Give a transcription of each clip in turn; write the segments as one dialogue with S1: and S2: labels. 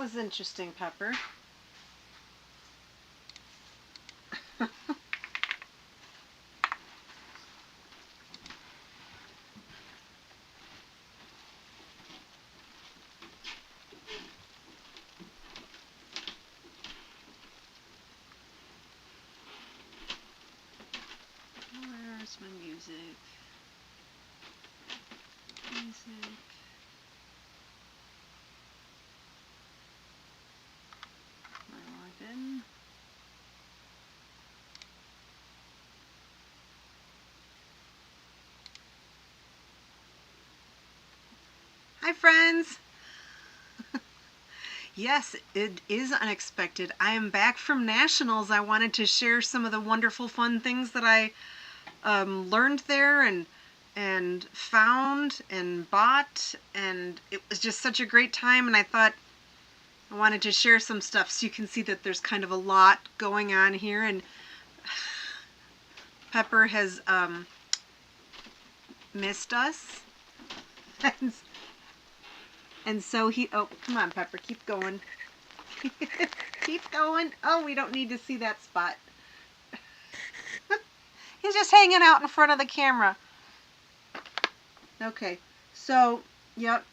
S1: was interesting, Pepper. Where's my music? Music. Login. Hi, friends. Yes, it is unexpected. I am back from nationals. I wanted to share some of the wonderful, fun things that I learned there and found and bought, and it was just such a great time. And I thought I wanted to share some stuff so you can see that there's kind of a lot going on here. And Pepper has missed us. And so he, oh, come on, Pepper, keep going. Keep going. Oh, we don't need to see that spot. He's just hanging out in front of the camera. Okay, so, yep.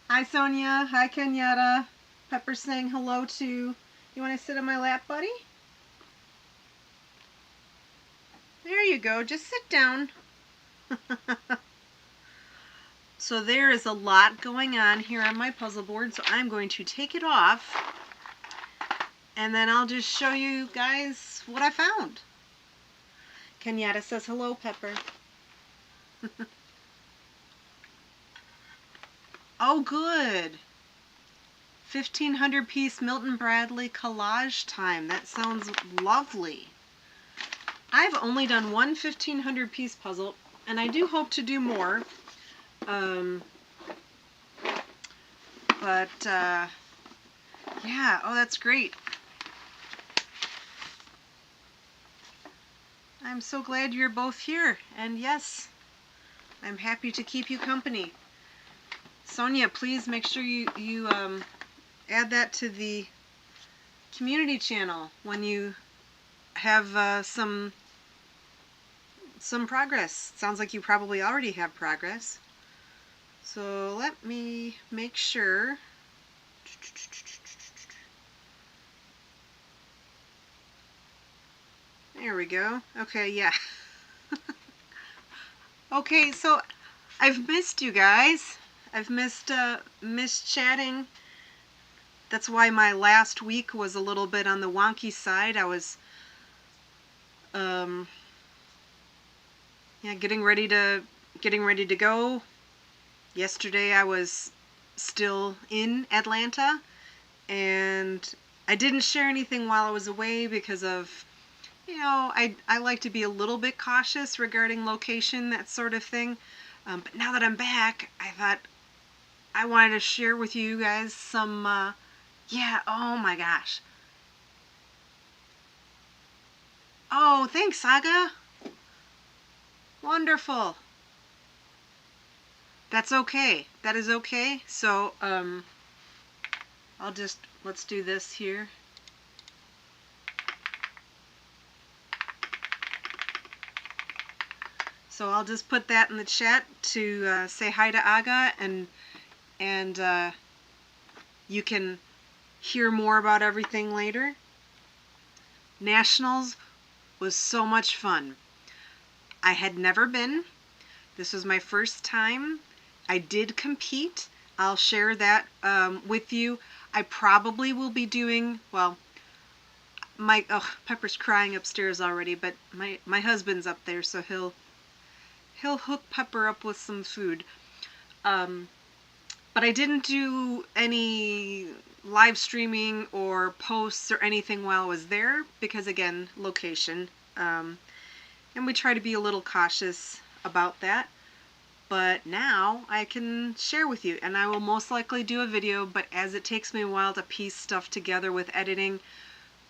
S1: Hi, Sonia. Hi, Kenyatta. Pepper's saying hello too. You want to sit on my lap, buddy? There you go. Just sit down. So there is a lot going on here on my puzzle board, so I'm going to take it off and then I'll just show you guys what I found. Kenyatta says hello, Pepper. Oh, good. 1,500 piece Milton Bradley collage time. That sounds lovely. I've only done one 1,500 piece puzzle, and I do hope to do more. Yeah, oh, that's great. I'm so glad you're both here, and yes, I'm happy to keep you company. Sonia, please make sure you add that to the community channel when you have some progress. Sounds like you probably already have progress. So let me make sure. There we go. Okay, yeah. Okay, so I've missed you guys. I've missed chatting. That's why my last week was a little bit on the wonky side. I was yeah, getting ready to go. Yesterday I was still in Atlanta, and I didn't share anything while I was away because of, you know, I like to be a little bit cautious regarding location, that sort of thing. But now that I'm back, I thought I wanted to share with you guys some, yeah, oh my gosh. Oh, thanks, Saga. Wonderful. That's okay. That is okay. So, let's do this here. So I'll just put that in the chat to say hi to Aga, and you can hear more about everything later. Nationals was so much fun. I had never been. This was my first time. I did compete. I'll share that with you. I probably will be doing, well, Pepper's crying upstairs already, but my husband's up there, so he'll hook Pepper up with some food. But I didn't do any live streaming or posts or anything while I was there because, again, location. And we try to be a little cautious about that. But now I can share with you, and I will most likely do a video, but as it takes me a while to piece stuff together with editing,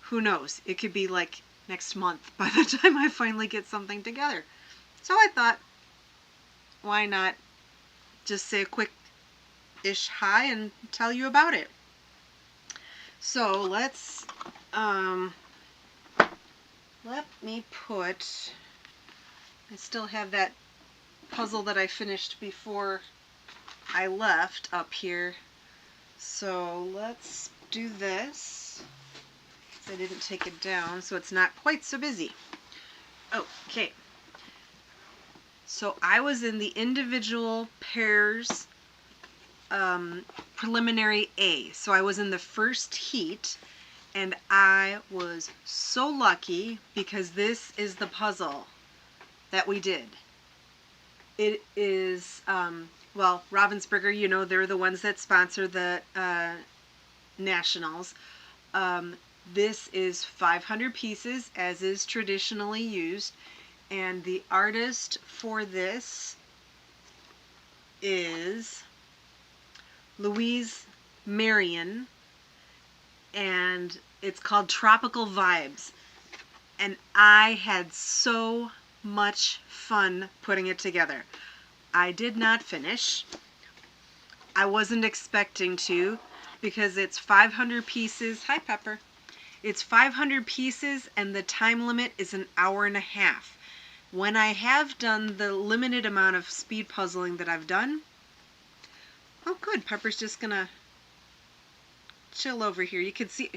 S1: who knows? It could be like next month by the time I finally get something together. So I thought, why not just say a quick-ish hi and tell you about it. So let's, let me put, I still have that puzzle that I finished before I left up here. So let's do this. I didn't take it down, so it's not quite so busy. Okay. So I was in the individual pairs preliminary A. So I was in the first heat, and I was so lucky because this is the puzzle that we did. It is, well, Ravensburger, you know, they're the ones that sponsor the Nationals. This is 500 pieces, as is traditionally used, and the artist for this is Louise Marion, and it's called Tropical Vibes. And I had so much fun putting it together. I did not finish. I wasn't expecting to, because it's 500 pieces. Hi, Pepper. It's 500 pieces and the time limit is an hour and a half. When I have done the limited amount of speed puzzling that I've done, oh good, Pepper's just gonna chill over here. You could see,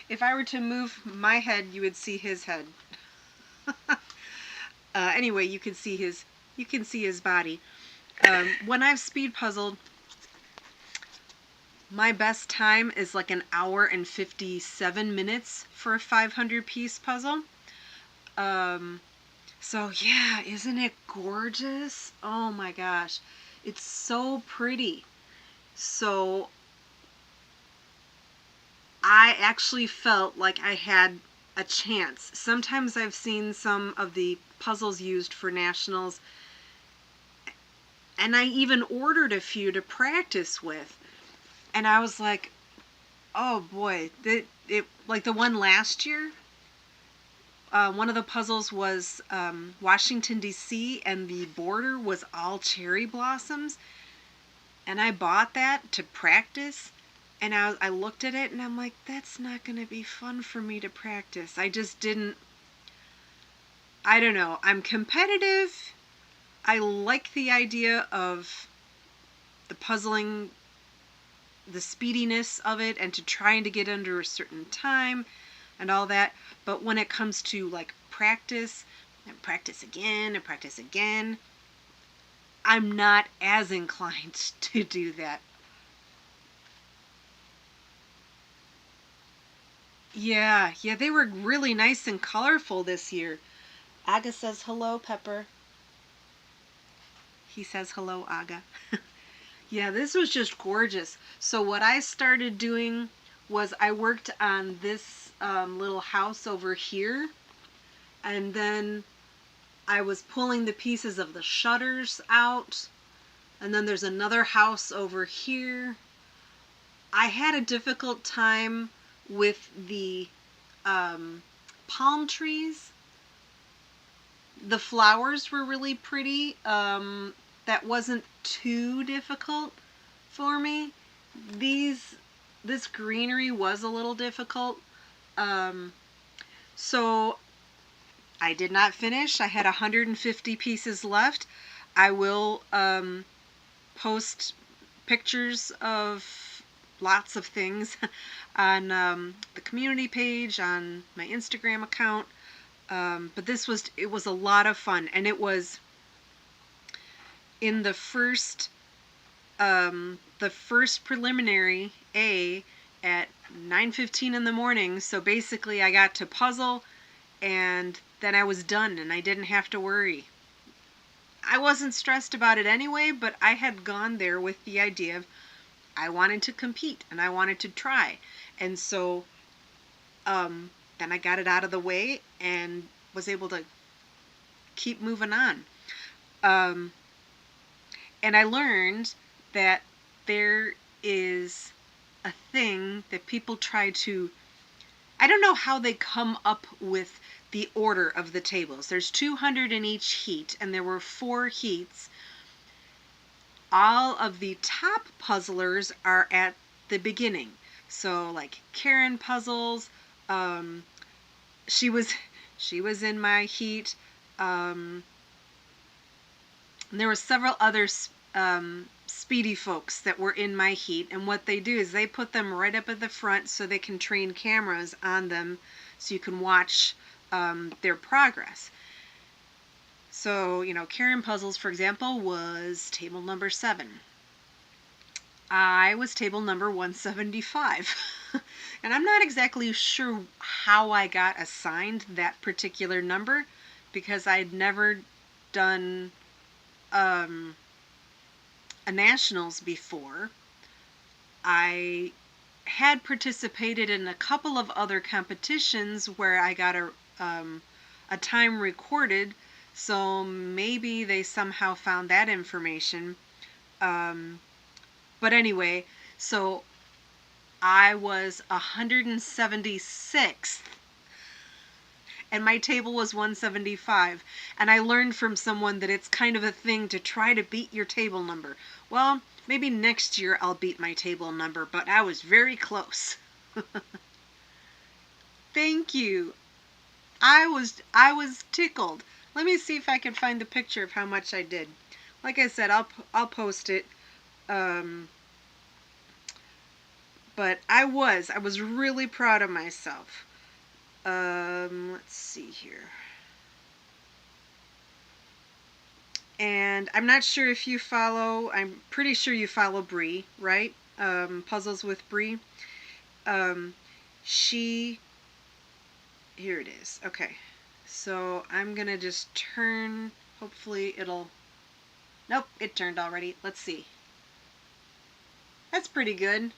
S1: if I were to move my head, you would see his head. Anyway, you can see his body. When I've speed puzzled, my best time is like an hour and 57 minutes for a 500 piece puzzle. So yeah, isn't it gorgeous? Oh my gosh, it's so pretty. So I actually felt like I had a chance. Sometimes I've seen some of the puzzles used for nationals, and I even ordered a few to practice with. And I was like, oh boy, like the one last year, one of the puzzles was Washington, D.C., and the border was all cherry blossoms. And I bought that to practice, and I looked at it, and I'm like, that's not going to be fun for me to practice. I just didn't, I don't know. I'm competitive. I like the idea of the puzzling, the speediness of it, and to trying to get under a certain time and all that. But when it comes to like practice and practice again and practice again, I'm not as inclined to do that. Yeah, they were really nice and colorful this year. Aga says hello, Pepper. He says hello, Aga. Yeah, this was just gorgeous. So what I started doing was I worked on this little house over here, and then I was pulling the pieces of the shutters out, and then there's another house over here. I had a difficult time with the palm trees. The flowers were really pretty. That wasn't too difficult for me. This greenery was a little difficult. So I did not finish. I had 150 pieces left. I will post pictures of lots of things on the community page, on my Instagram account. But it was a lot of fun, and it was in the first preliminary A at 9:15 in the morning. So basically I got to puzzle, and then I was done, and I didn't have to worry. I wasn't stressed about it anyway, but I had gone there with the idea of I wanted to compete and I wanted to try. And so then I got it out of the way and was able to keep moving on. And I learned that there is a thing that people try to, I don't know how they come up with the order of the tables. There's 200 in each heat, and there were 4 heats. all of the top puzzlers are at the beginning. So like Karen Puzzles, she was in my heat. There were several other speedy folks that were in my heat, and what they do is they put them right up at the front so they can train cameras on them so you can watch their progress. So, Karen Puzzles, for example, was table number 7. I was table number 175. And I'm not exactly sure how I got assigned that particular number, because I'd never done a nationals before. I had participated in a couple of other competitions where I got a time recorded, so maybe they somehow found that information. But anyway, so I was 176th, and my table was 175. And I learned from someone that it's kind of a thing to try to beat your table number. Well, maybe next year I'll beat my table number, but I was very close. Thank you. I was tickled. Let me see if I can find the picture of how much I did. Like I said, I'll post it. But I was really proud of myself. Let's see here. And I'm not sure if you follow, I'm pretty sure you follow Bree, right? Puzzles with Bree. Here it is. Okay. So I'm gonna just turn, hopefully nope, it turned already. Let's see. That's pretty good.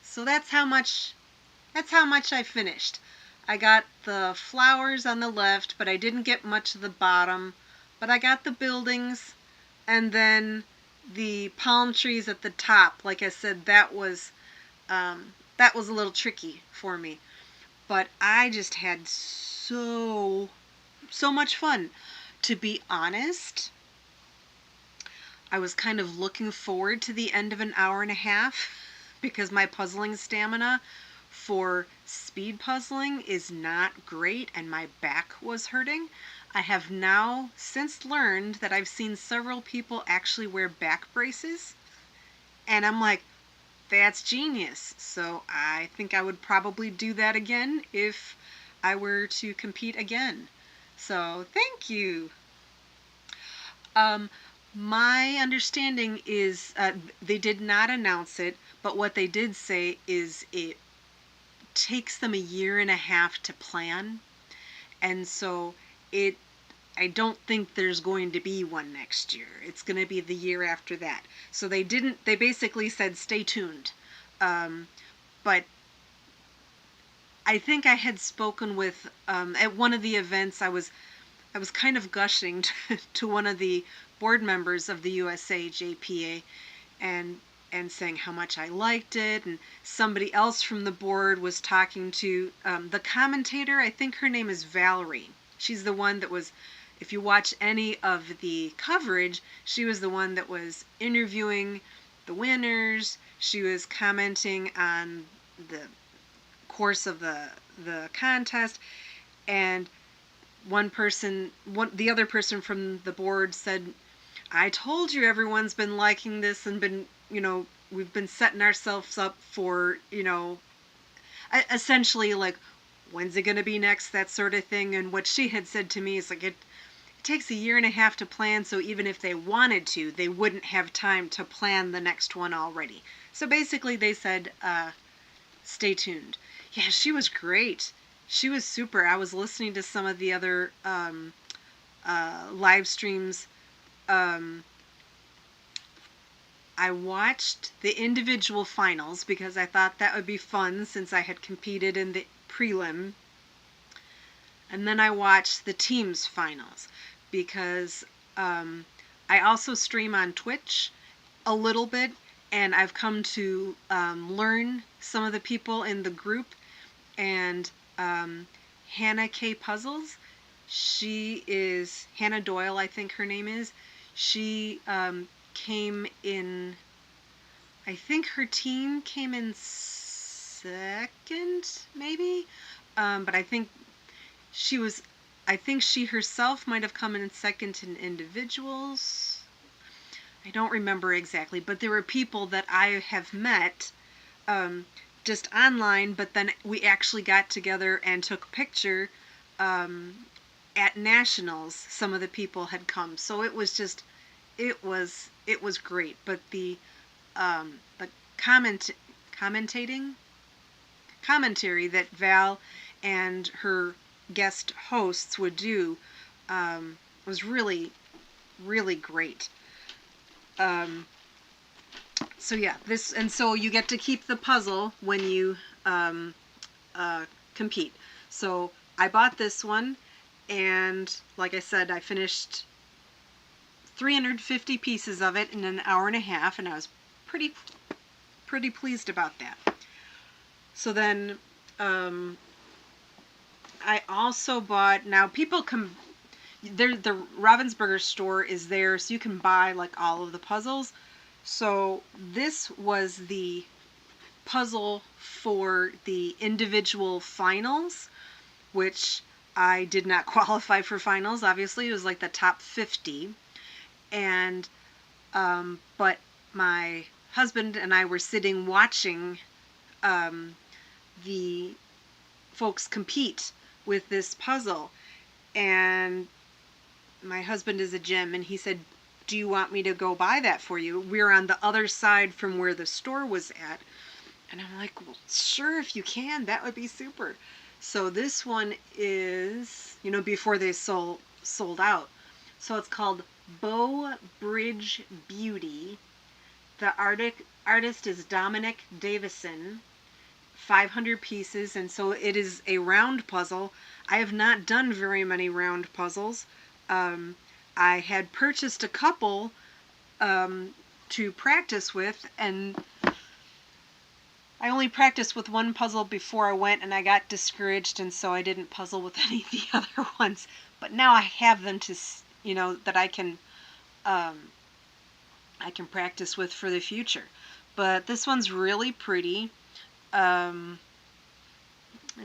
S1: So that's how much I finished. I got the flowers on the left, but I didn't get much of the bottom. But I got the buildings, and then the palm trees at the top. Like I said, that was a little tricky for me. But I just had so much fun. To be honest, I was kind of looking forward to the end of an hour and a half, because my puzzling stamina for speed puzzling is not great and my back was hurting. I have now since learned that I've seen several people actually wear back braces, and I'm like, that's genius. So I think I would probably do that again if I were to compete again. So thank you. My understanding is they did not announce it, but what they did say is it takes them a year and a half to plan, and so I don't think there's going to be one next year. It's going to be the year after that. So they basically said stay tuned. But I think I had spoken with at one of the events, I was kind of gushing to one of the board members of the USAJPA and saying how much I liked it, and somebody else from the board was talking to the commentator. I think her name is Valerie. She's the one that was, if you watch any of the coverage, she was the one that was interviewing the winners. She was commenting on the course of the contest, and the other person from the board said, I told you everyone's been liking this and been, we've been setting ourselves up for, essentially like, when's it going to be next, that sort of thing. And what she had said to me is like, it takes a year and a half to plan, so even if they wanted to, they wouldn't have time to plan the next one already. So basically they said, stay tuned. Yeah, she was great. She was super. I was listening to some of the other live streams. I watched the individual finals because I thought that would be fun since I had competed in the prelim. And then I watched the teams finals because I also stream on Twitch a little bit, and I've come to learn some of the people in the group. And Hannah K. Puzzles, she is, Hannah Doyle I think her name is, She came in, I think her team came in second, maybe. But I think she herself might have come in second in individuals. I don't remember exactly, but there were people that I have met just online, but then we actually got together and took a picture at nationals. Some of the people had come, so it was great. But the comment commentary that Val and her guest hosts would do was really, really great. So yeah, so you get to keep the puzzle when you compete. So I bought this one, and like I said, I finished 350 pieces of it in an hour and a half, and I was pretty pleased about that. So then I also bought, now people can, the Ravensburger store is there, so you can buy like all of the puzzles. So this was the puzzle for the individual finals, which I did not qualify for finals. Obviously, it was like the top 50. And but my husband and I were sitting watching the folks compete with this puzzle, and my husband is a gem, and he said, do you want me to go buy that for you? We're on the other side from where the store was at. And I'm like, well, sure, if you can, that would be super. So this one is, before they sold out. So it's called Bow Bridge Beauty. The artist is Dominic Davison. 500 pieces, and so it is a round puzzle. I have not done very many round puzzles. I had purchased a couple to practice with, and I only practiced with one puzzle before I went, and I got discouraged, and so I didn't puzzle with any of the other ones. But now I have them to, that I can practice with for the future. But this one's really pretty. It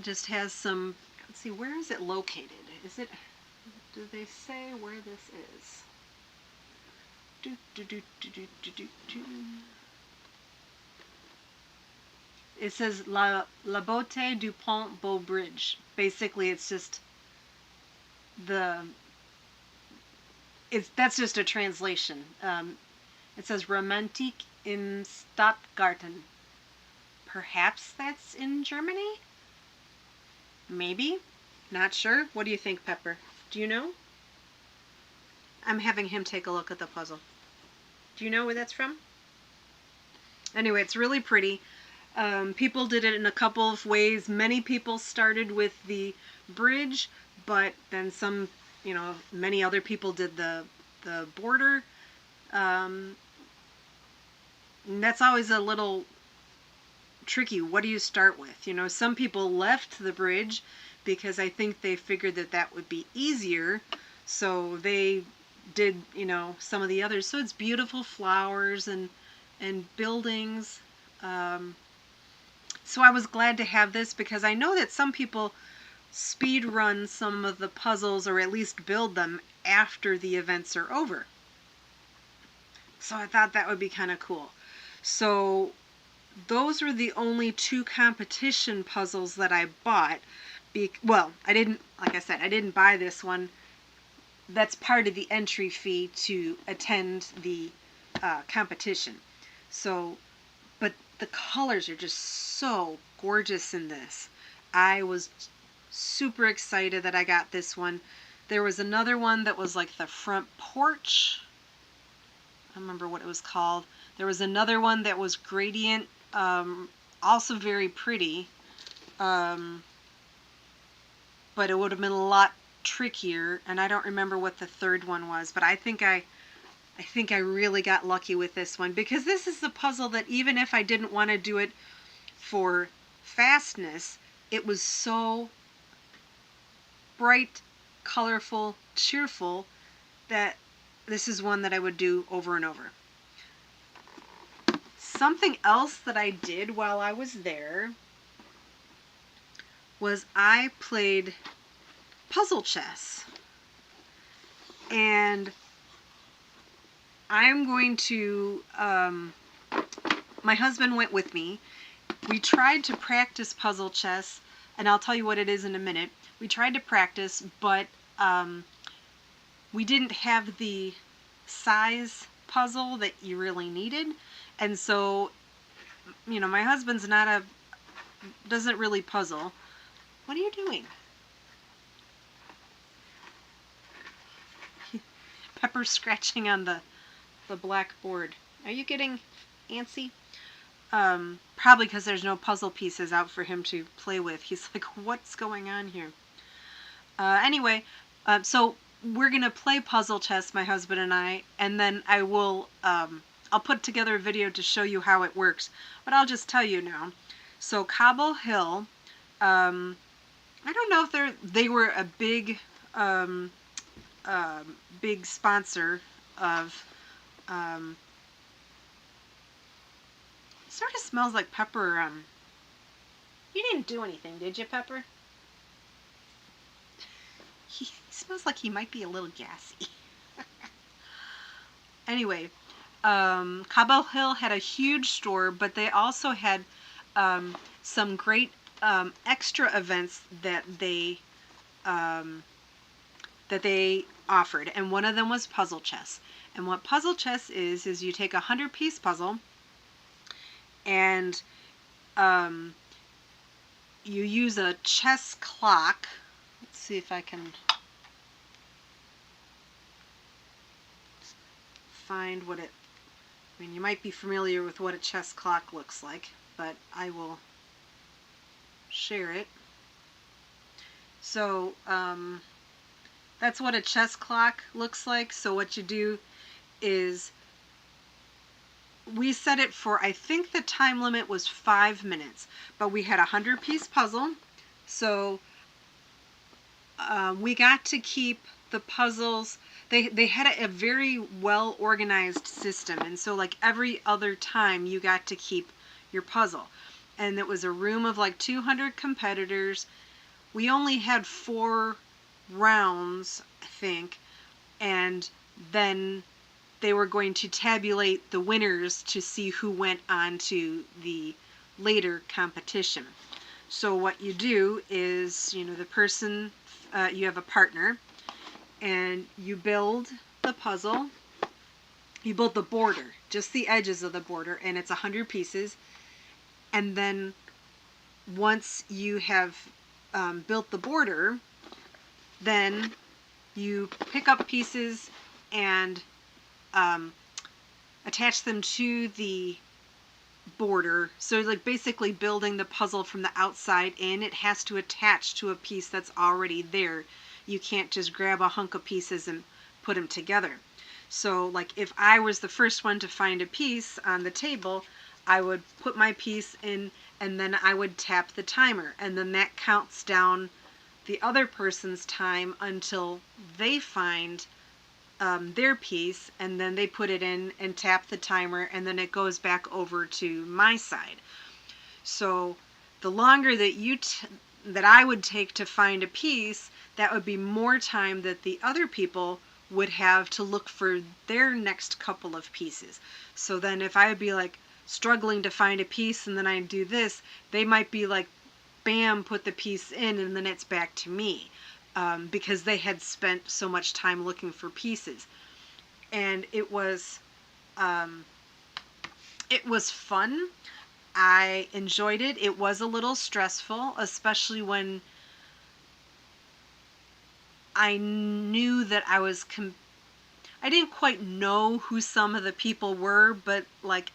S1: just has some, let's see, where is it located? Do they say where this is? It says La Beauté du Pont Beau Bridge. Basically, it's just that's just a translation. It says Romantik im Stadtgarten. Perhaps that's in Germany? Maybe? Not sure. What do you think, Pepper? Do you know? I'm having him take a look at the puzzle. Do you know where that's from? Anyway, it's really pretty. People did it in a couple of ways. Many people started with the bridge, but then some, many other people did the border. And that's always a little tricky. What do you start with? Some people left the bridge because I think they figured that would be easier, so they did some of the others. So it's beautiful flowers and buildings. So I was glad to have this, because I know that some people speed run some of the puzzles, or at least build them after the events are over. So I thought that would be kind of cool. So those were the only 2 competition puzzles that I bought. Well, I didn't buy this one. That's part of the entry fee to attend the competition. So, but the colors are just so gorgeous in this. I was super excited that I got this one. There was another one that was like the front porch. I don't remember what it was called. There was another one that was gradient, also very pretty, but it would have been a lot trickier, and I don't remember what the third one was, but I think I really got lucky with this one, because this is the puzzle that even if I didn't want to do it for fastness, it was so bright, colorful, cheerful that this is one that I would do over and over. Something else that I did while I was there was I played puzzle chess. And I'm going to, my husband went with me. We tried to practice puzzle chess, and I'll tell you what it is in a minute. We tried to practice, but we didn't have the size puzzle that you really needed. And so, you know, my husband's doesn't really puzzle. What are you doing? Pepper's scratching on the blackboard. Are you getting antsy? Probably because there's no puzzle pieces out for him to play with. He's like, what's going on here? Anyway, so we're going to play puzzle chess, my husband and I, and then I will, I'll put together a video to show you how it works. But I'll just tell you now. So Cobble Hill, I don't know if they were a big, big sponsor of, sort of smells like Pepper. You didn't do anything, did you, Pepper? He smells like he might be a little gassy. Anyway, Cobble Hill had a huge store, but they also had some great extra events that they offered, and one of them was puzzle chess. And what puzzle chess is you take a 100-piece puzzle, and you use a chess clock. Let's see if I can find what it, I mean, you might be familiar with what a chess clock looks like, but I will share it. So that's what a chess clock looks like. So what you do is, we set it for, I think the time limit was 5 minutes, but we had a 100-piece puzzle. So we got to keep the puzzles. They had a very well organized system, and so like every other time you got to keep your puzzle. And it was a room of like 200 competitors. We only had 4 rounds, I think, and then they were going to tabulate the winners to see who went on to the later competition. So what you do is, you know, the person, you have a partner, and you build the puzzle. You build the border, just the edges of the border, and it's 100 pieces. And then once you have built the border, then you pick up pieces and attach them to the border. So like basically building the puzzle from the outside in, it has to attach to a piece that's already there. You can't just grab a hunk of pieces and put them together. So like if I was the first one to find a piece on the table, I would put my piece in, and then I would tap the timer, and then that counts down the other person's time until they find their piece, and then they put it in and tap the timer, and then it goes back over to my side. So the longer that that I would take to find a piece, that would be more time that the other people would have to look for their next couple of pieces. So then if I would be like struggling to find a piece and then I do this, they might be like, bam, put the piece in, and then it's back to me. Because they had spent so much time looking for pieces. And it was fun. I enjoyed it. It was a little stressful, especially when I knew that I didn't quite know who some of the people were, but like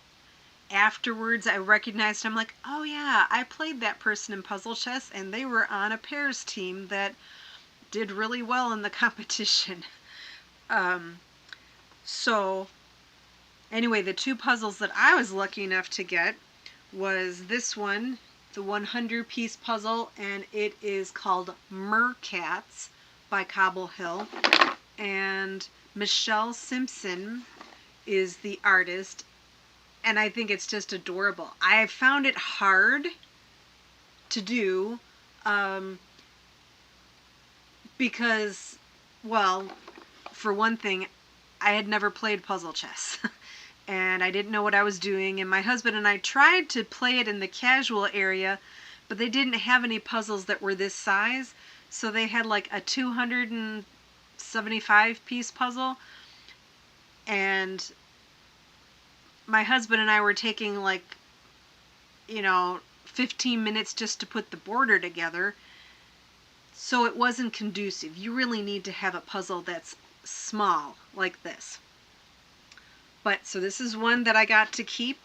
S1: afterwards I recognized, I'm like, oh yeah, I played that person in puzzle chess, and they were on a pairs team that did really well in the competition. So anyway, the 2 puzzles that I was lucky enough to get was this one, the 100-piece puzzle, and it is called Mercats by Cobble Hill. and Michelle Simpson is the artist, and I think it's just adorable. I found it hard to do because, well, for one thing, I had never played puzzle chess. And I didn't know what I was doing, and my husband and I tried to play it in the casual area, but they didn't have any puzzles that were this size, so they had like a 275 piece puzzle, and my husband and I were taking like, 15 minutes just to put the border together, so it wasn't conducive. You really need to have a puzzle that's small like this. But, so this is one that I got to keep.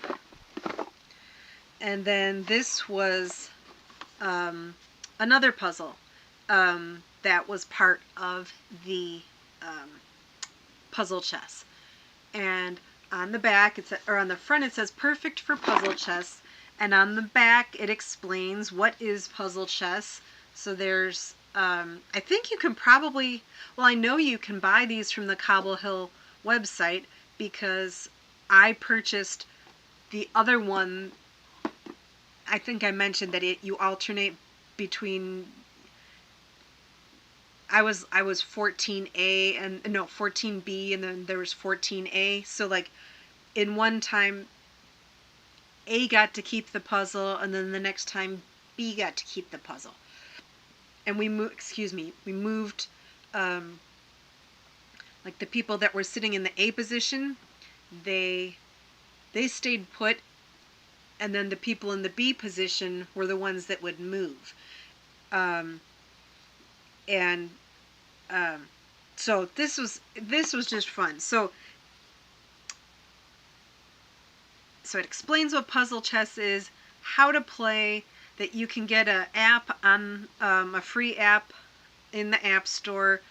S1: And then this was another puzzle that was part of the puzzle chess. And on the back, or on the front, it says perfect for puzzle chess. And on the back, it explains what is puzzle chess. So there's, I think you can probably, well, I know you can buy these from the Cobble Hill website, because I purchased the other one. I think I mentioned that you alternate between, I was 14A and no 14B, and then there was 14A. So like in one time A got to keep the puzzle, and then the next time B got to keep the puzzle. And we moved like the people that were sitting in the A position, they stayed put, and then the people in the B position were the ones that would move. So this was just fun. So it explains what puzzle chess is, how to play, that you can get an app on a free app in the App Store.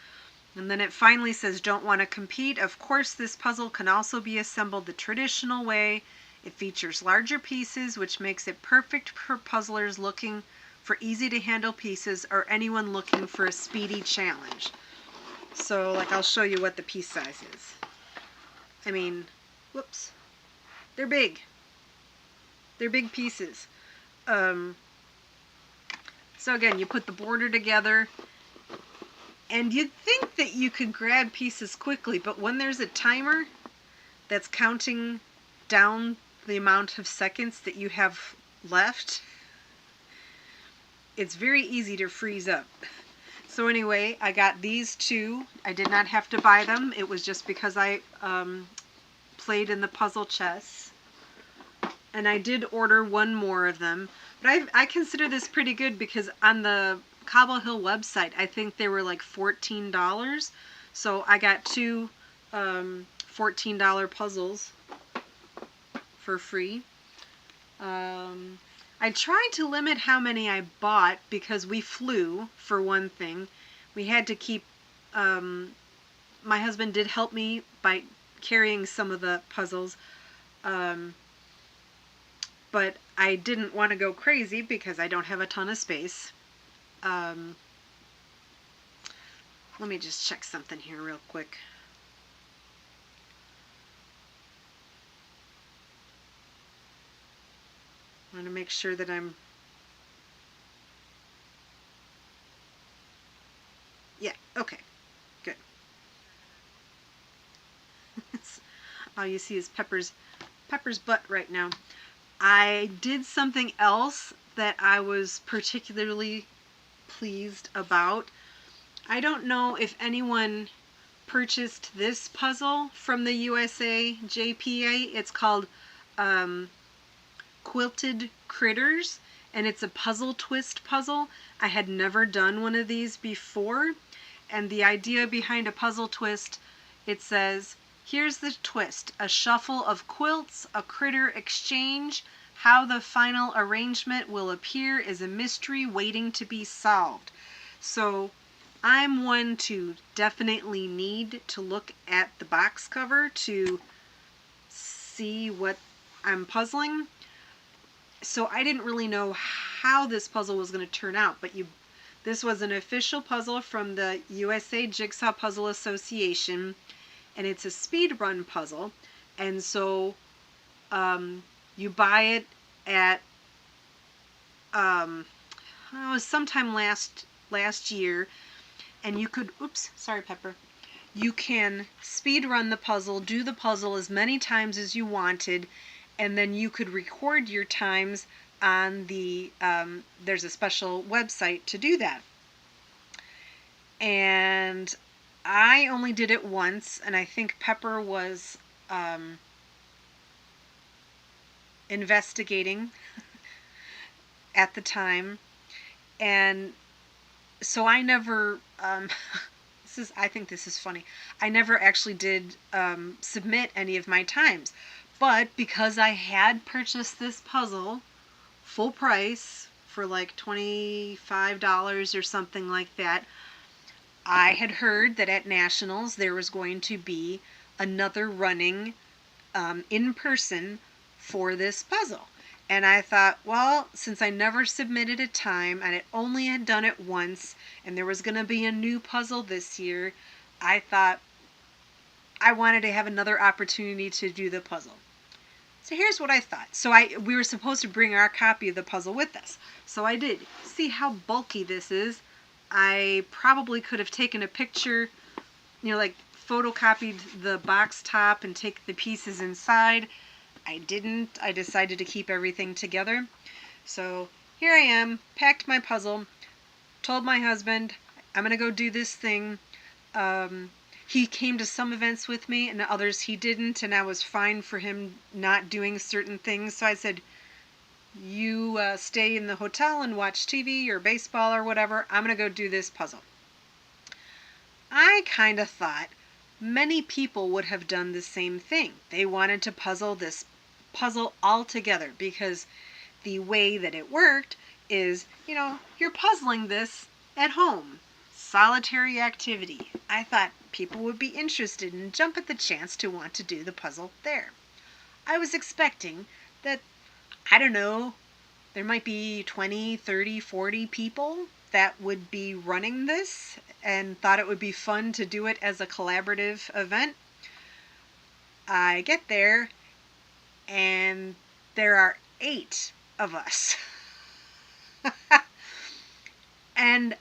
S1: And then it finally says, don't want to compete. Of course, this puzzle can also be assembled the traditional way. It features larger pieces, which makes it perfect for puzzlers looking for easy to handle pieces, or anyone looking for a speedy challenge. So, like, I'll show you what the piece size is. I mean, whoops. They're big. They're big pieces. So again, you put the border together, and you'd think that you could grab pieces quickly, but when there's a timer that's counting down the amount of seconds that you have left, it's very easy to freeze up. So anyway, I got these two. I did not have to buy them. It was just because I played in the puzzle chess. And I did order one more of them. But I consider this pretty good, because on the Cobble Hill website, I think they were like $14. So I got two $14 puzzles for free. I tried to limit how many I bought, because we flew, for one thing. We had to keep, my husband did help me by carrying some of the puzzles, but I didn't want to go crazy because I don't have a ton of space. Let me just check something here real quick. I want to make sure that I'm... Yeah, okay, good. All you see is Pepper's butt right now. I did something else that I was particularly pleased about. I don't know if anyone purchased this puzzle from the USAJPA. It's called Quilted Critters, and it's a puzzle twist puzzle. I had never done one of these before, and the idea behind a puzzle twist, it says, here's the twist: a shuffle of quilts, a critter exchange. How the final arrangement will appear is a mystery waiting to be solved. So I'm one to definitely need to look at the box cover to see what I'm puzzling. So I didn't really know how this puzzle was going to turn out, but This was an official puzzle from the USA Jigsaw Puzzle Association, and it's a speed run puzzle. And so you buy it at it was sometime last year, and you could, oops, sorry Pepper, you can speed run the puzzle, do the puzzle as many times as you wanted, and then you could record your times on the, there's a special website to do that. And I only did it once, and I think Pepper was investigating at the time. And so I never, I think this is funny. I never actually did submit any of my times. But because I had purchased this puzzle full price for like $25 or something like that, I had heard that at Nationals there was going to be another running in person for this puzzle. And I thought, well, since I never submitted a time and it only had done it once, and there was going to be a new puzzle this year, I thought I wanted to have another opportunity to do the puzzle. So here's what I thought. So we were supposed to bring our copy of the puzzle with us. So I did. See how bulky this is? I probably could have taken a picture, like photocopied the box top and take the pieces inside. I didn't. I decided to keep everything together. So here I am, packed my puzzle, told my husband, I'm going to go do this thing. He came to some events with me and others he didn't, and I was fine for him not doing certain things. So I said, you stay in the hotel and watch TV or baseball or whatever. I'm going to go do this puzzle. I kind of thought many people would have done the same thing. They wanted to puzzle this puzzle all together, because the way that it worked is, you're puzzling this at home. Solitary activity. I thought people would be interested and jump at the chance to want to do the puzzle there. I was expecting that, I don't know, there might be 20, 30, 40 people that would be running this and thought it would be fun to do it as a collaborative event. I get there and there are 8 of us. And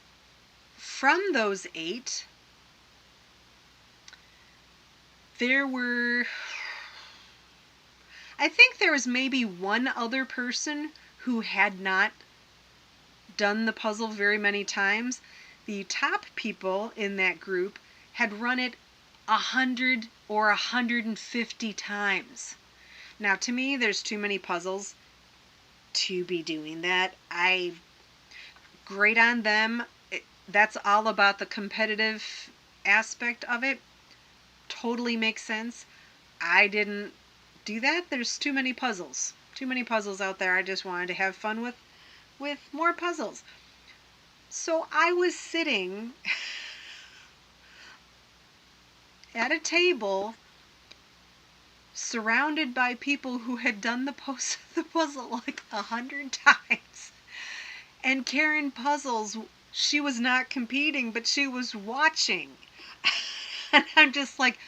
S1: from those 8, I think there was maybe one other person who had not done the puzzle very many times. The top people in that group had run it 100 or 150 times. Now, to me, there's too many puzzles to be doing that. Great on them. That's all about the competitive aspect of it. Totally makes sense. I didn't do that. There's too many puzzles. Too many puzzles out there. I just wanted to have fun with more puzzles. So I was sitting at a table surrounded by people who had done the puzzle like 100 times. And Karen Puzzles, she was not competing, but she was watching. And I'm just like,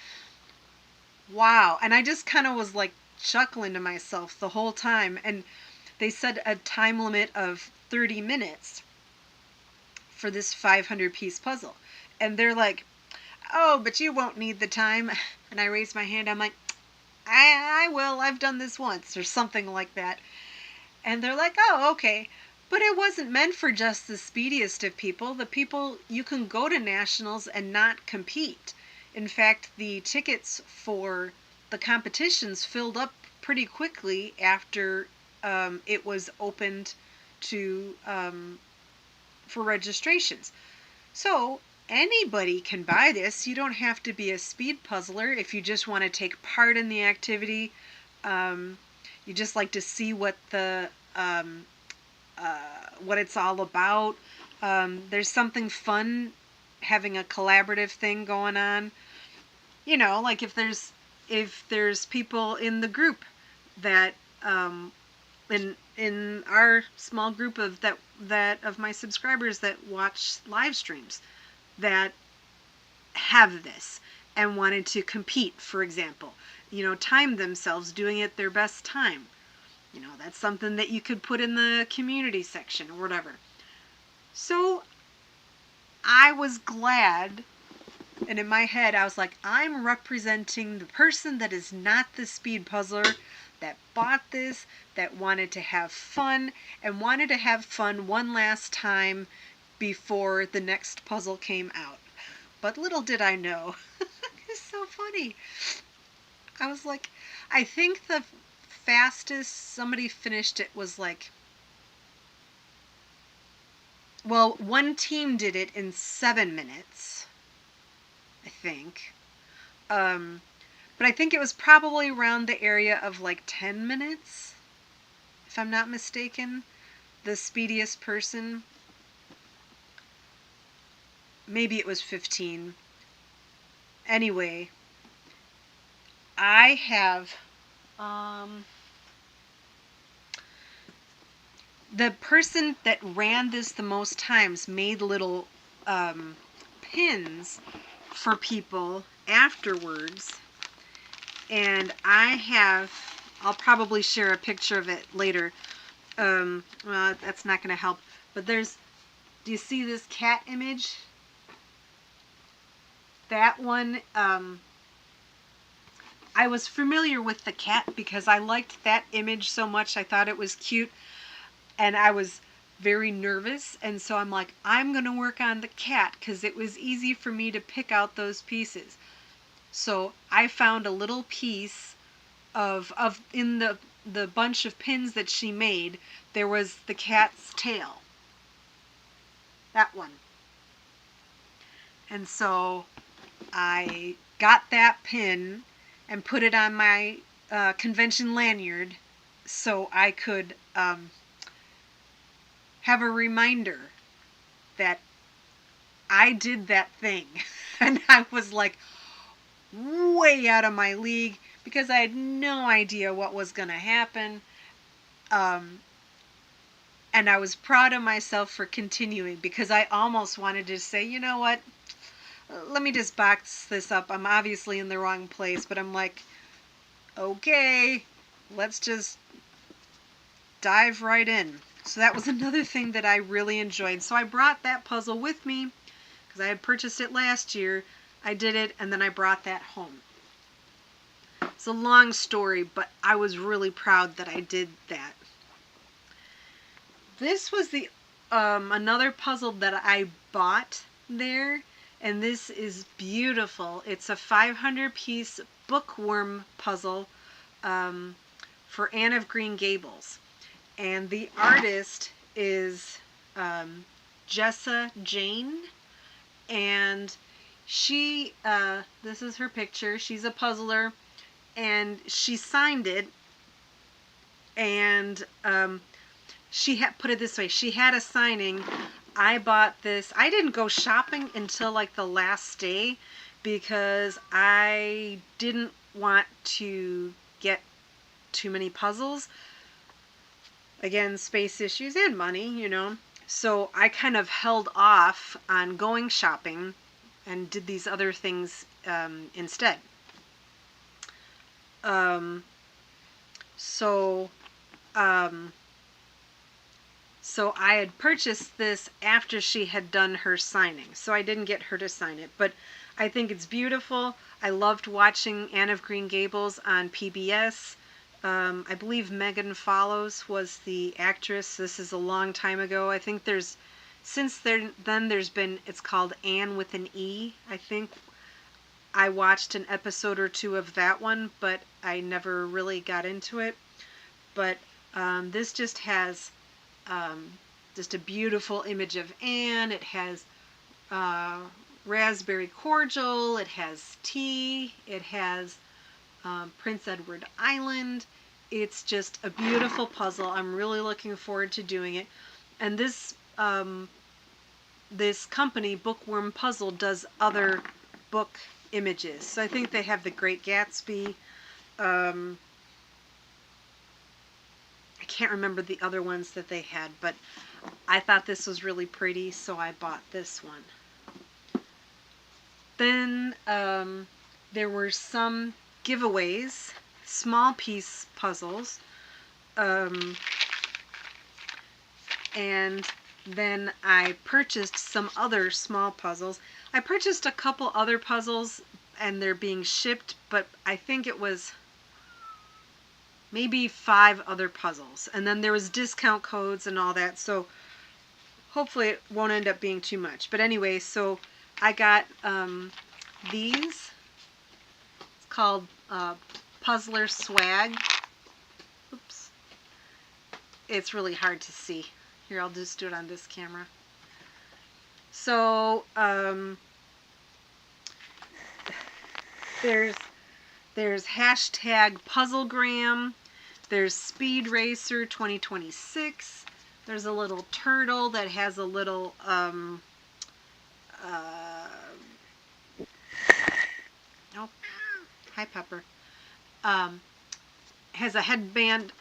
S1: wow. And I just kind of was like chuckling to myself the whole time. And they said a time limit of 30 minutes for this 500-piece puzzle. And they're like, oh, but you won't need the time. And I raised my hand. I'm like, I will. I've done this once, or something like that. And they're like, oh, okay. But it wasn't meant for just the speediest of people. The people, you can go to Nationals and not compete. In fact, the tickets for the competitions filled up pretty quickly after it was opened to for registrations. So anybody can buy this. You don't have to be a speed puzzler if you just want to take part in the activity. You just like to see what the what it's all about. There's something fun having a collaborative thing going on. Like if there's people in the group that and in our small group of that of my subscribers that watch live streams that have this and wanted to compete, for example, time themselves doing it their best time. That's something that you could put in the community section or whatever. So I was glad, and in my head I was like, I'm representing the person that is not the speed puzzler, that bought this, that wanted to have fun, and wanted to have fun one last time before the next puzzle came out. But little did I know. It's so funny. I was like, I think the fastest somebody finished it was like, well, one team did it in 7 minutes, I think. But I think it was probably around the area of like 10 minutes, if I'm not mistaken. The speediest person. Maybe it was 15. Anyway, I have the person that ran this the most times made little pins for people afterwards, and I'll probably share a picture of it later. Well, that's not going to help, but do you see this cat image? That one, I was familiar with the cat because I liked that image so much. I thought it was cute, and I was very nervous, and so I'm like, I'm going to work on the cat because it was easy for me to pick out those pieces. So I found a little piece of in the bunch of pins that she made, there was the cat's tail. That one. And so I got that pin and put it on my convention lanyard so I could have a reminder that I did that thing. And I was like way out of my league because I had no idea what was going to happen. And I was proud of myself for continuing because I almost wanted to say, you know what? Let me just box this up. I'm obviously in the wrong place, but I'm like, okay, let's just dive right in. So that was another thing that I really enjoyed. So I brought that puzzle with me because I had purchased it last year. I did it, and then I brought that home. It's a long story, but I was really proud that I did that. This was the another puzzle that I bought there, and this is beautiful. It's a 500-piece bookworm puzzle for Anne of Green Gables. And the artist is Jessa Jane, and she, this is her picture, she's a puzzler, and she signed it, and she had, put it this way, she had a signing. I bought this, I didn't go shopping until like the last day because I didn't want to get too many puzzles. Again, space issues and money, So I kind of held off on going shopping and did these other things instead. So I had purchased this after she had done her signing, so I didn't get her to sign it, but I think it's beautiful. I loved watching Anne of Green Gables on PBS. I believe Megan Follows was the actress. This is a long time ago. I think since then there's been, it's called Anne with an E, I think. I watched an episode or two of that one, but I never really got into it. But this just has just a beautiful image of Anne. It has raspberry cordial. It has tea. It has Prince Edward Island. It's just a beautiful puzzle. I'm really looking forward to doing it. And this this company, Bookworm Puzzle, does other book images. So I think they have The Great Gatsby. I can't remember the other ones that they had, but I thought this was really pretty, so I bought this one. Then there were some giveaways, small piece puzzles, and then I purchased some other small puzzles. I purchased a couple other puzzles and they're being shipped, but I think it was maybe 5 other puzzles. And then there was discount codes and all that, so hopefully it won't end up being too much. But anyway, so I got these. It's called Puzzler Swag. Oops. It's really hard to see. Here, I'll just do it on this camera. So, there's hashtag Puzzlegram. There's Speed Racer 2026. There's a little turtle that has a little, oh, hi Pepper. Has a headband.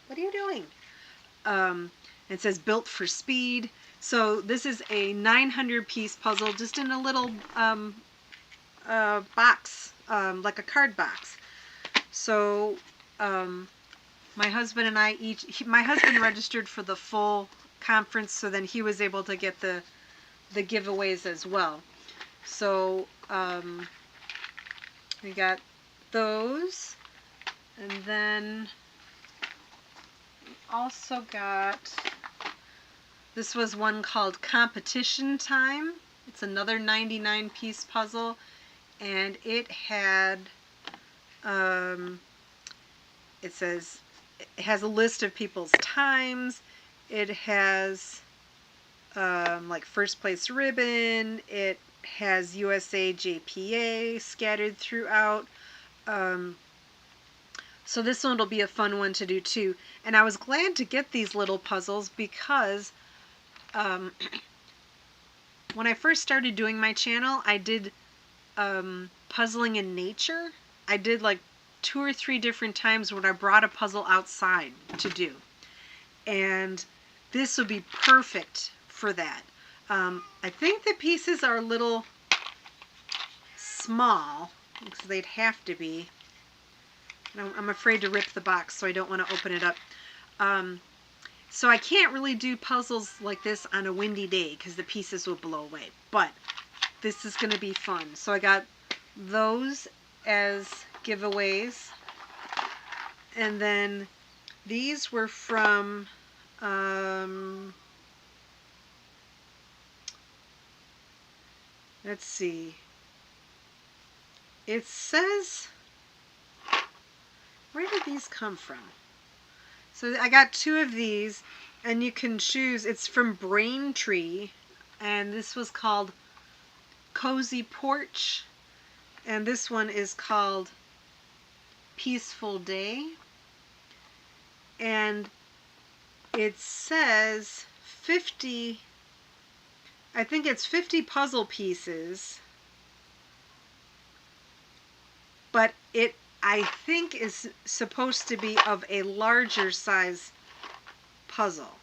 S1: What are you doing? It says built for speed. So this is a 900 piece puzzle just in a little box, like a card box. So my husband and I my husband registered for the full conference, so then he was able to get the giveaways as well. So we got those, and then also got, this was one called Competition Time. It's another 99 piece puzzle, and it had it says, it has a list of people's times. It has like first place ribbon. It has USAJPA scattered throughout. So this one will be a fun one to do too. And I was glad to get these little puzzles because when I first started doing my channel, I did puzzling in nature. I did like 2 or 3 different times when I brought a puzzle outside to do. And this would be perfect for that. I think the pieces are a little small, because they'd have to be. I'm afraid to rip the box, so I don't want to open it up. So I can't really do puzzles like this on a windy day because the pieces will blow away. But this is going to be fun. So I got those as giveaways. And then these were from let's see. It says, where did these come from? So I got 2 of these, and you can choose. It's from Braintree, and this was called Cozy Porch, and this one is called Peaceful Day. And it says 50, I think it's 50 puzzle pieces, but it, I think, is supposed to be of a larger size puzzle.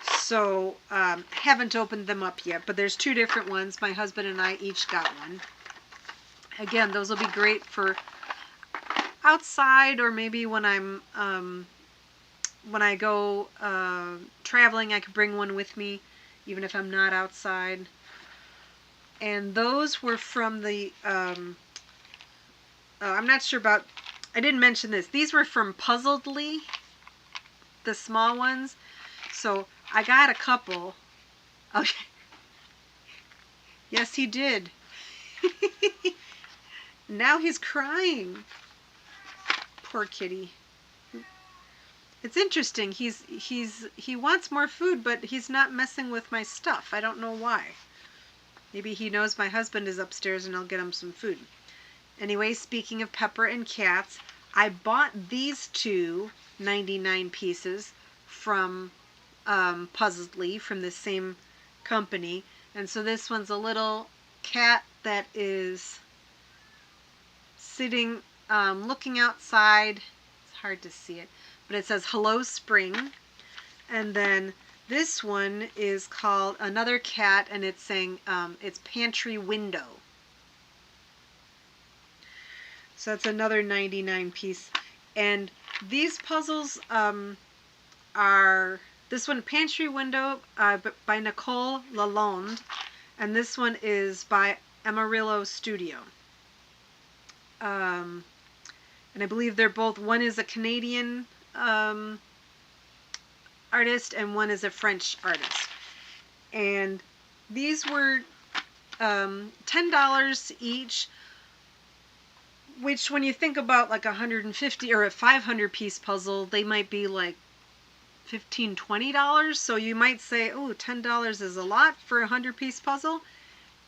S1: So haven't opened them up yet, but there's 2 different ones. My husband and I each got one. Again, those will be great for outside, or maybe when I'm when I go traveling, I could bring one with me, even if I'm not outside. And those were from the I'm not sure about, I didn't mention this. These were from Puzzledly, the small ones. So I got a couple. Okay. Yes, he did. Now he's crying. Poor kitty. It's interesting. He wants more food, but he's not messing with my stuff. I don't know why. Maybe he knows my husband is upstairs and I'll get him some food. Anyway, speaking of Pepper and cats, I bought these 2 99 pieces from Puzzledly, from the same company. And so this one's a little cat that is sitting, looking outside. It's hard to see it, but it says Hello Spring. And then this one is called Another Cat, and it's saying it's Pantry Window. So that's another 99 piece. And these puzzles are, this one, Pantry Window by Nicole Lalonde, and this one is by Amarillo Studio. And I believe they're both, one is a Canadian artist and one is a French artist. And these were $10 each, which when you think about like 150 or a 500 piece puzzle, they might be like $15, $20. So you might say, oh, $10 is a lot for a 100 piece puzzle.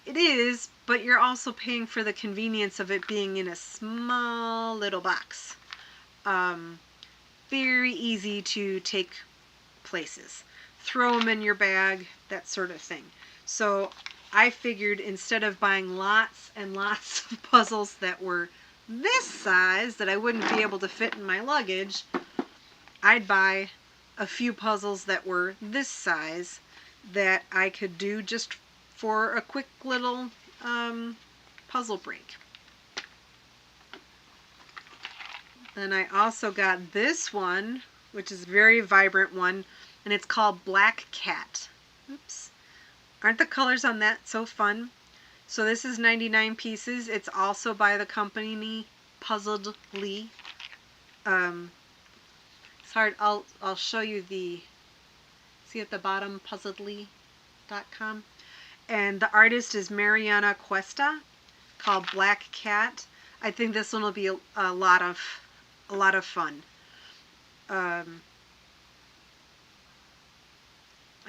S1: It is, but you're also paying for the convenience of it being in a small little box. Very easy to take places. Throw them in your bag, that sort of thing. So I figured instead of buying lots and lots of puzzles that were this size that I wouldn't be able to fit in my luggage, I'd buy a few puzzles that were this size that I could do just for a quick little puzzle break. Then I also got this one, which is a very vibrant one, and it's called Black Cat. Oops. Aren't the colors on that so fun? So this is 99 pieces. It's also by the company Puzzledly. It's hard. I'll show you the, see at the bottom, puzzledly.com. And the artist is Mariana Cuesta, called Black Cat. I think this one will be a lot of fun. And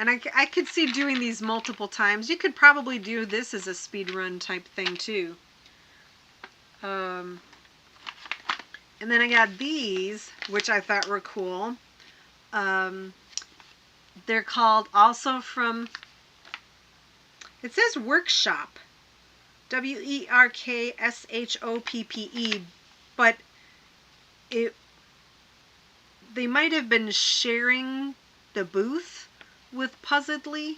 S1: I could see doing these multiple times. You could probably do this as a speed run type thing too. And then I got these, which I thought were cool. They're called, also from, it says Workshop, WERKSHOPPE, but they might have been sharing the booth with Puzzledly,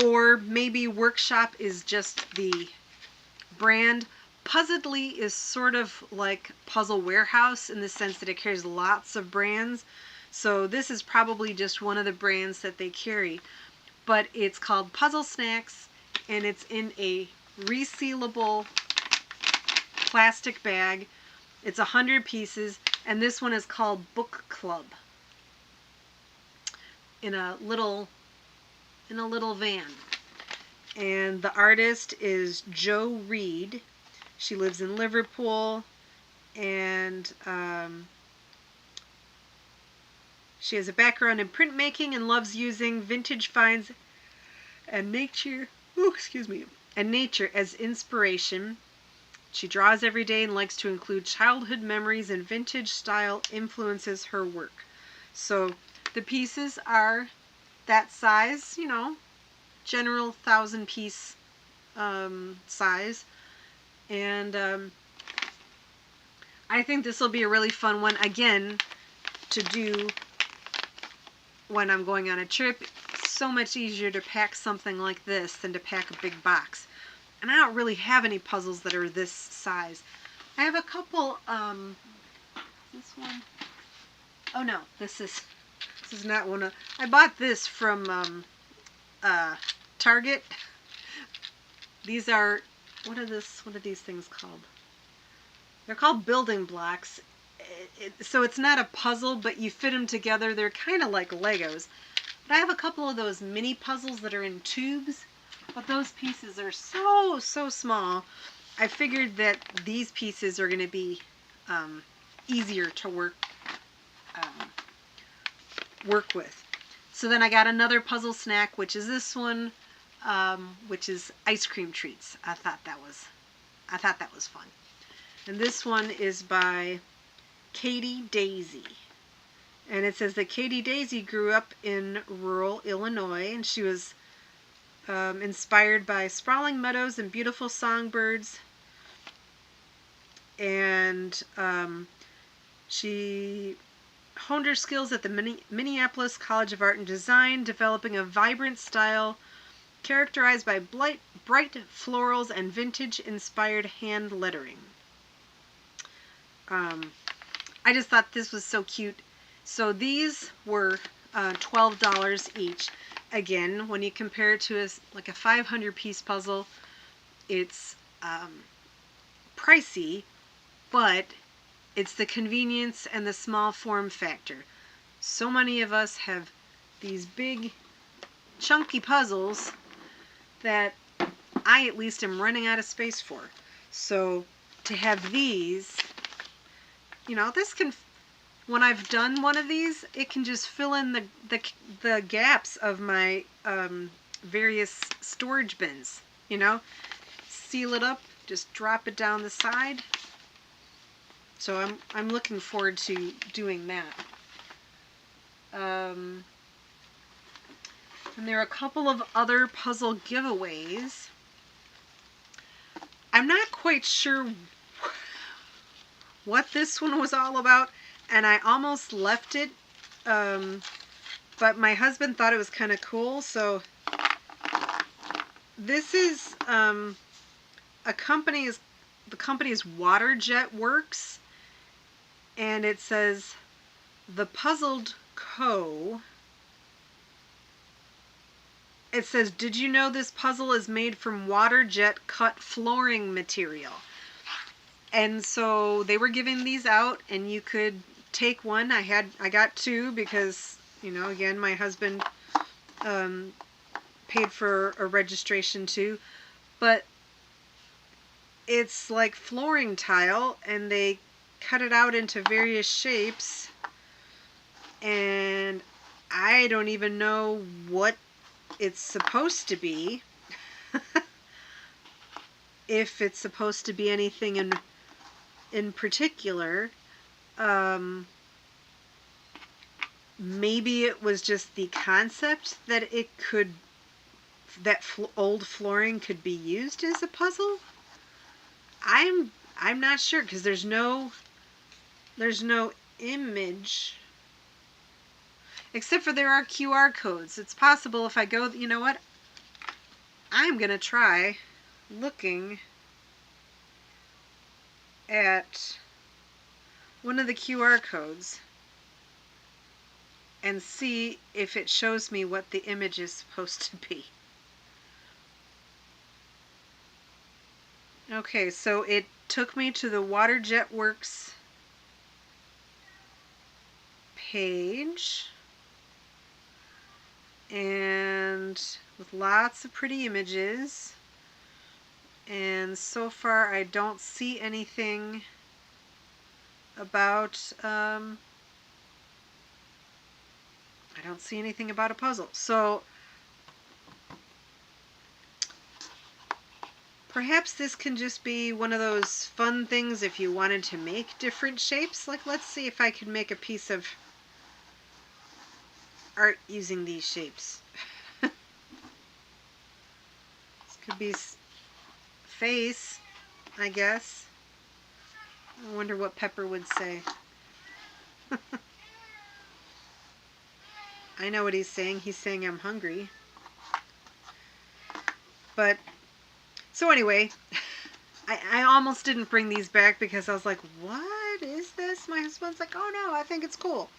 S1: or maybe Workshop is just the brand. Puzzledly is sort of like Puzzle Warehouse in the sense that it carries lots of brands. So this is probably just one of the brands that they carry. But it's called Puzzle Snacks, and it's in a resealable plastic bag. It's 100 pieces, and this one is called Book Club. In a little van. And the artist is Jo Reed. She lives in Liverpool, and she has a background in printmaking and loves using vintage finds and nature as inspiration. She draws every day and likes to include childhood memories, and vintage style influences her work. So the pieces are that size, you know, general 1,000 piece size. And I think this will be a really fun one, again, to do when I'm going on a trip. It's so much easier to pack something like this than to pack a big box. And I don't really have any puzzles that are this size. I have a couple, this one, oh no, this is not one of, I bought this from Target. These are, what are these things called? They're called building blocks. So it's not a puzzle, but you fit them together. They're kind of like Legos. But I have a couple of those mini puzzles that are in tubes, but those pieces are so small. I figured that these pieces are going to be easier to work with. So then I got another puzzle snack, which is this one, which is ice cream treats. I thought that was fun. And this one is by Katie Daisy. And it says that Katie Daisy grew up in rural Illinois, and she was inspired by sprawling meadows and beautiful songbirds. And she honed her skills at the Minneapolis College of Art and Design, developing a vibrant style characterized by bright florals and vintage-inspired hand lettering. I just thought this was so cute. So these were $12 each. Again, when you compare it to like a 500-piece puzzle, it's pricey, but it's the convenience and the small form factor. So many of us have these big, chunky puzzles that I at least am running out of space for. So to have these, you know, this can, when I've done one of these, it can just fill in the gaps of my various storage bins, you know. Seal it up, just drop it down the side. So I'm looking forward to doing that. And there are a couple of other puzzle giveaways. I'm not quite sure what this one was all about, and I almost left it, but my husband thought it was kind of cool. So this is the company is Waterjet Works, and it says The Puzzled Co. It says, did you know this puzzle is made from waterjet cut flooring material? And so they were giving these out, and you could take one. I got two because, you know, again, my husband paid for a registration too. But it's like flooring tile, and they cut it out into various shapes, and I don't even know what it's supposed to be. If it's supposed to be anything in particular. Maybe it was just the concept that it could, that old flooring could be used as a puzzle. I'm not sure, because there's no image, except for there are QR codes. It's possible if I go, you know what, I'm gonna try looking at one of the QR codes and see if it shows me what the image is supposed to be. Okay, so it took me to the Waterjet Works page, and with lots of pretty images, and so far I don't see anything about I don't see anything about a puzzle. So perhaps this can just be one of those fun things if you wanted to make different shapes. Like, let's see if I could make a piece of art using these shapes. This could be face, I guess. I wonder what Pepper would say. I know what he's saying. He's saying I'm hungry. But, so anyway, I almost didn't bring these back because I was like, what is this? My husband's like, oh no, I think it's cool.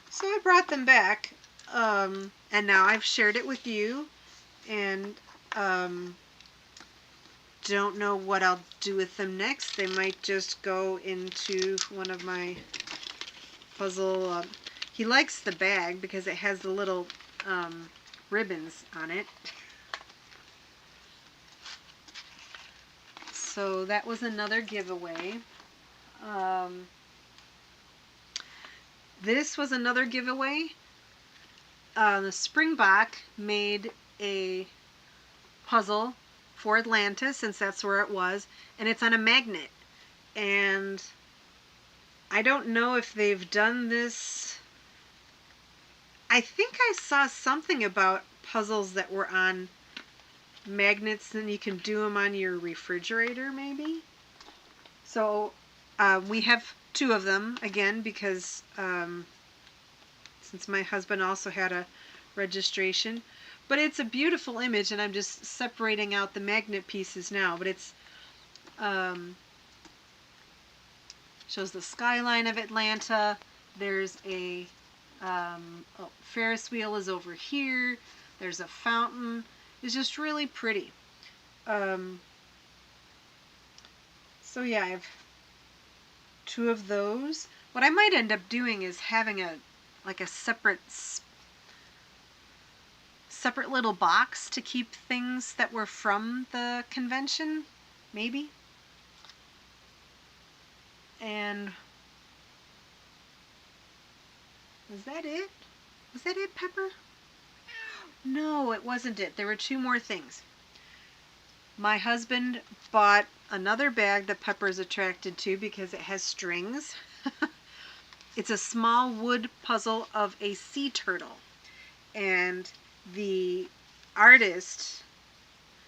S1: So I brought them back, and now I've shared it with you, and don't know what I'll do with them next. They might just go into one of my puzzle. He likes the bag because it has the little ribbons on it. So that was another giveaway. This was another giveaway. The Springbok made a puzzle for Atlanta, since that's where it was, and it's on a magnet. And I don't know if they've done this. I think I saw something about puzzles that were on magnets, and you can do them on your refrigerator maybe. So we have two of them again because since my husband also had a registration. But it's a beautiful image, and I'm just separating out the magnet pieces now. But it's shows the skyline of Atlanta. There's a Ferris wheel is over here. There's a fountain. It's just really pretty. So yeah, I have two of those. What I might end up doing is having a separate little box to keep things that were from the convention, maybe. And was that it? Was that it, Pepper? No, it wasn't it. There were two more things. My husband bought another bag that Pepper's attracted to because it has strings. It's a small wood puzzle of a sea turtle. And the artist,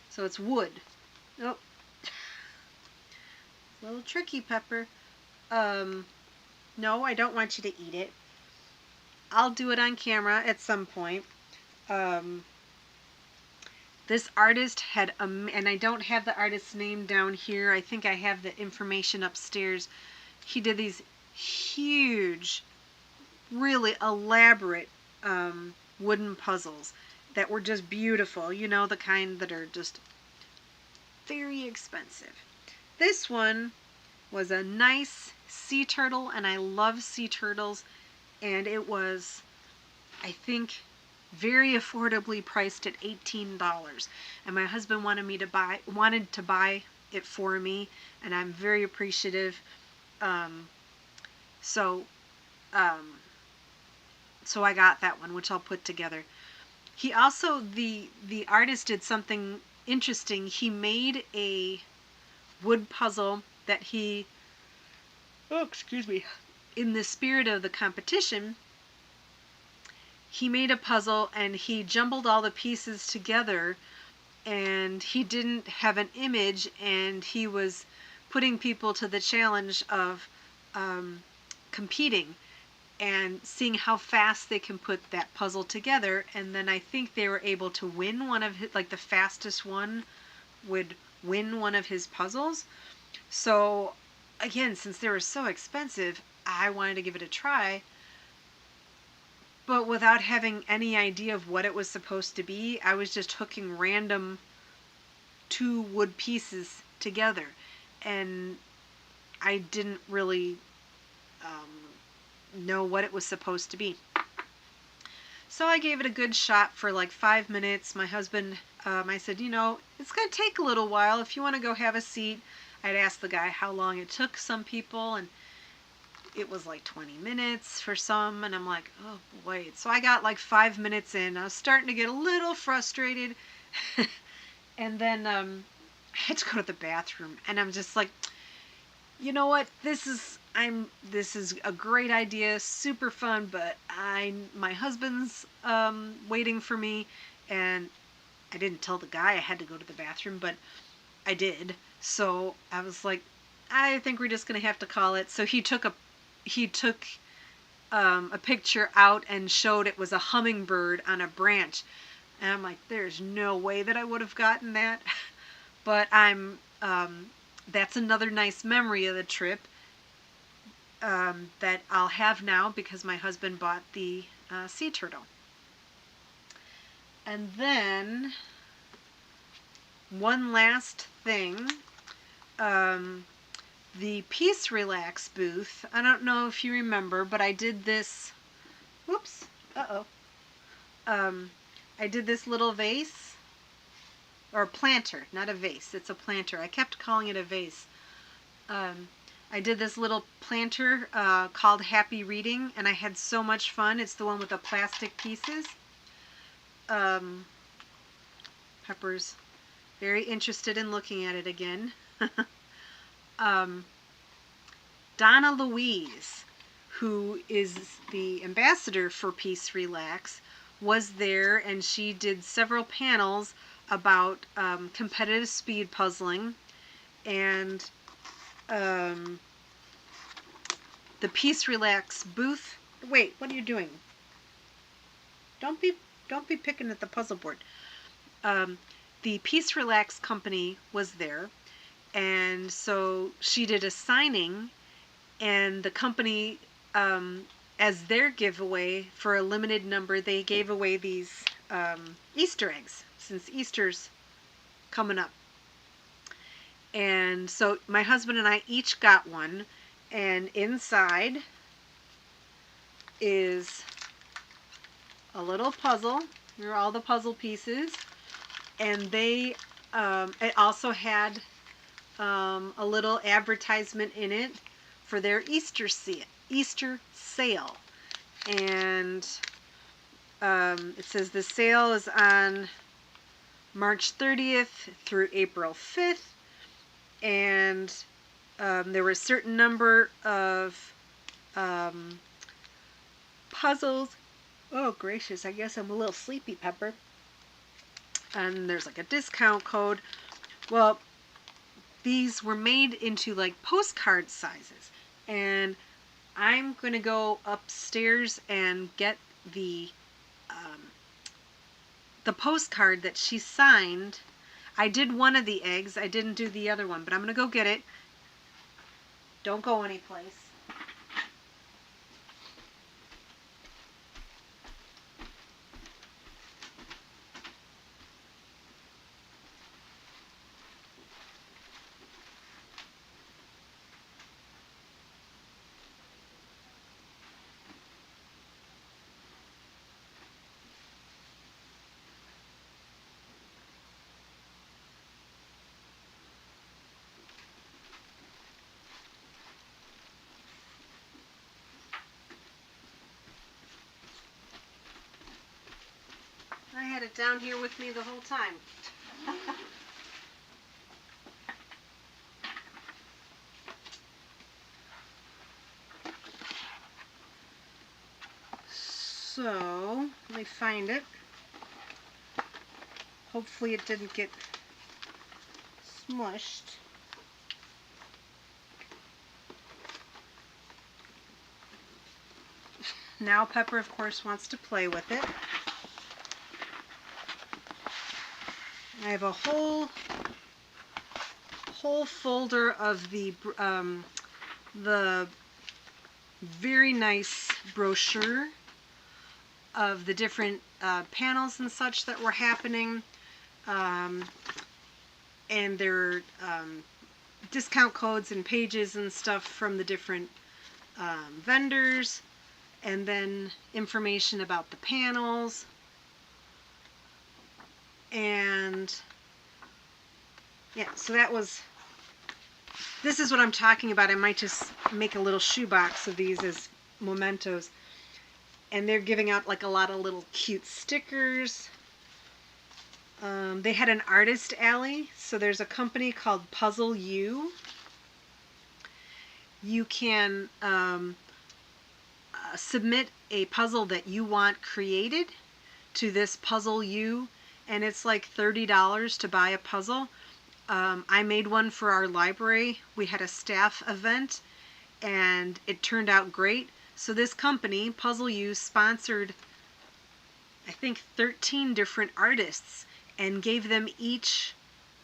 S1: so it's wood. Oh, a little tricky, Pepper. No, I don't want you to eat it. I'll do it on camera at some point. This artist had, and I don't have the artist's name down here. I think I have the information upstairs. He did these huge, really elaborate wooden puzzles that were just beautiful. You know, the kind that are just very expensive. This one was a nice sea turtle, and I love sea turtles, and it was, I think, very affordably priced at $18. And my husband wanted to buy it for me, and I'm very appreciative. So I got that one, which I'll put together. He also, the artist did something interesting. He made a wood puzzle that he, in the spirit of the competition, he made a puzzle and he jumbled all the pieces together, and he didn't have an image, and he was putting people to the challenge of competing and seeing how fast they can put that puzzle together. And then I think they were able to win one of his, like the fastest one would win one of his puzzles. So again, since they were so expensive, I wanted to give it a try, but without having any idea of what it was supposed to be. I was just hooking random two wood pieces together, and I didn't really know what it was supposed to be. So I gave it a good shot for like 5 minutes. My husband, I said, you know, it's going to take a little while. If you want to go have a seat. I'd asked the guy how long it took some people, and it was like 20 minutes for some, and I'm like, oh boy. So I got like 5 minutes in. I was starting to get a little frustrated. And then I had to go to the bathroom, and I'm just like, you know what? This is a great idea, super fun, but my husband's waiting for me, and I didn't tell the guy I had to go to the bathroom, but I did. So I was like, I think we're just gonna have to call it. So he took a picture out and showed it was a hummingbird on a branch, and I'm like, there's no way that I would have gotten that. But that's another nice memory of the trip that I'll have now because my husband bought the sea turtle. And then one last thing, the Peace Relax booth. I don't know if you remember, but I did this, whoops, I did this little vase, or a planter, not a vase, it's a planter. I kept calling it a vase. I did this little planter called Happy Reading, and I had so much fun. It's the one with the plastic pieces. Pepper's very interested in looking at it again. Donnalouise, who is the ambassador for Peace Relax, was there, and she did several panels about competitive speed puzzling, and the Peace Relax booth. Wait, what are you doing? Don't be picking at the puzzle board. The Peace Relax company was there, and so she did a signing, and the company, as their giveaway for a limited number, they gave away these Easter eggs, since Easter's coming up. And so my husband and I each got one, and inside is a little puzzle. Here are all the puzzle pieces, and they it also had a little advertisement in it for their Easter sale. And it says the sale is on March 30th through April 5th, and there were a certain number of puzzles. Oh gracious, I guess I'm a little sleepy, Pepper. And there's like a discount code. Well, these were made into like postcard sizes, and I'm going to go upstairs and get the postcard that she signed. I did one of the eggs. I didn't do the other one, but I'm going to go get it. Don't go anyplace. I had it down here with me the whole time. So, let me find it. Hopefully it didn't get smushed. Now Pepper, of course, wants to play with it. I have a whole folder of the very nice brochure of the different panels and such that were happening, and their discount codes and pages and stuff from the different vendors, and then information about the panels. And yeah, so this is what I'm talking about. I might just make a little shoebox of these as mementos. And they're giving out like a lot of little cute stickers. They had an artist alley. So there's a company called Puzzle U. You can submit a puzzle that you want created to this Puzzle U, and it's like $30 to buy a puzzle. I made one for our library. We had a staff event, and it turned out great. So this company, Puzzle U, sponsored, I think, 13 different artists and gave them each,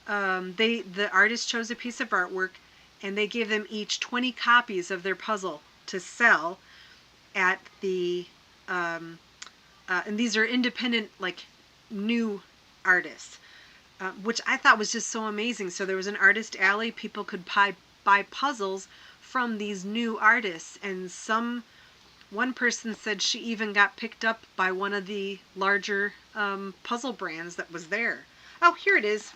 S1: the artist chose a piece of artwork, and they gave them each 20 copies of their puzzle to sell at the, and these are independent, like, new artists, which I thought was just so amazing. So there was an artist alley. People could buy puzzles from these new artists, and one person said she even got picked up by one of the larger puzzle brands that was there. Oh, here it is.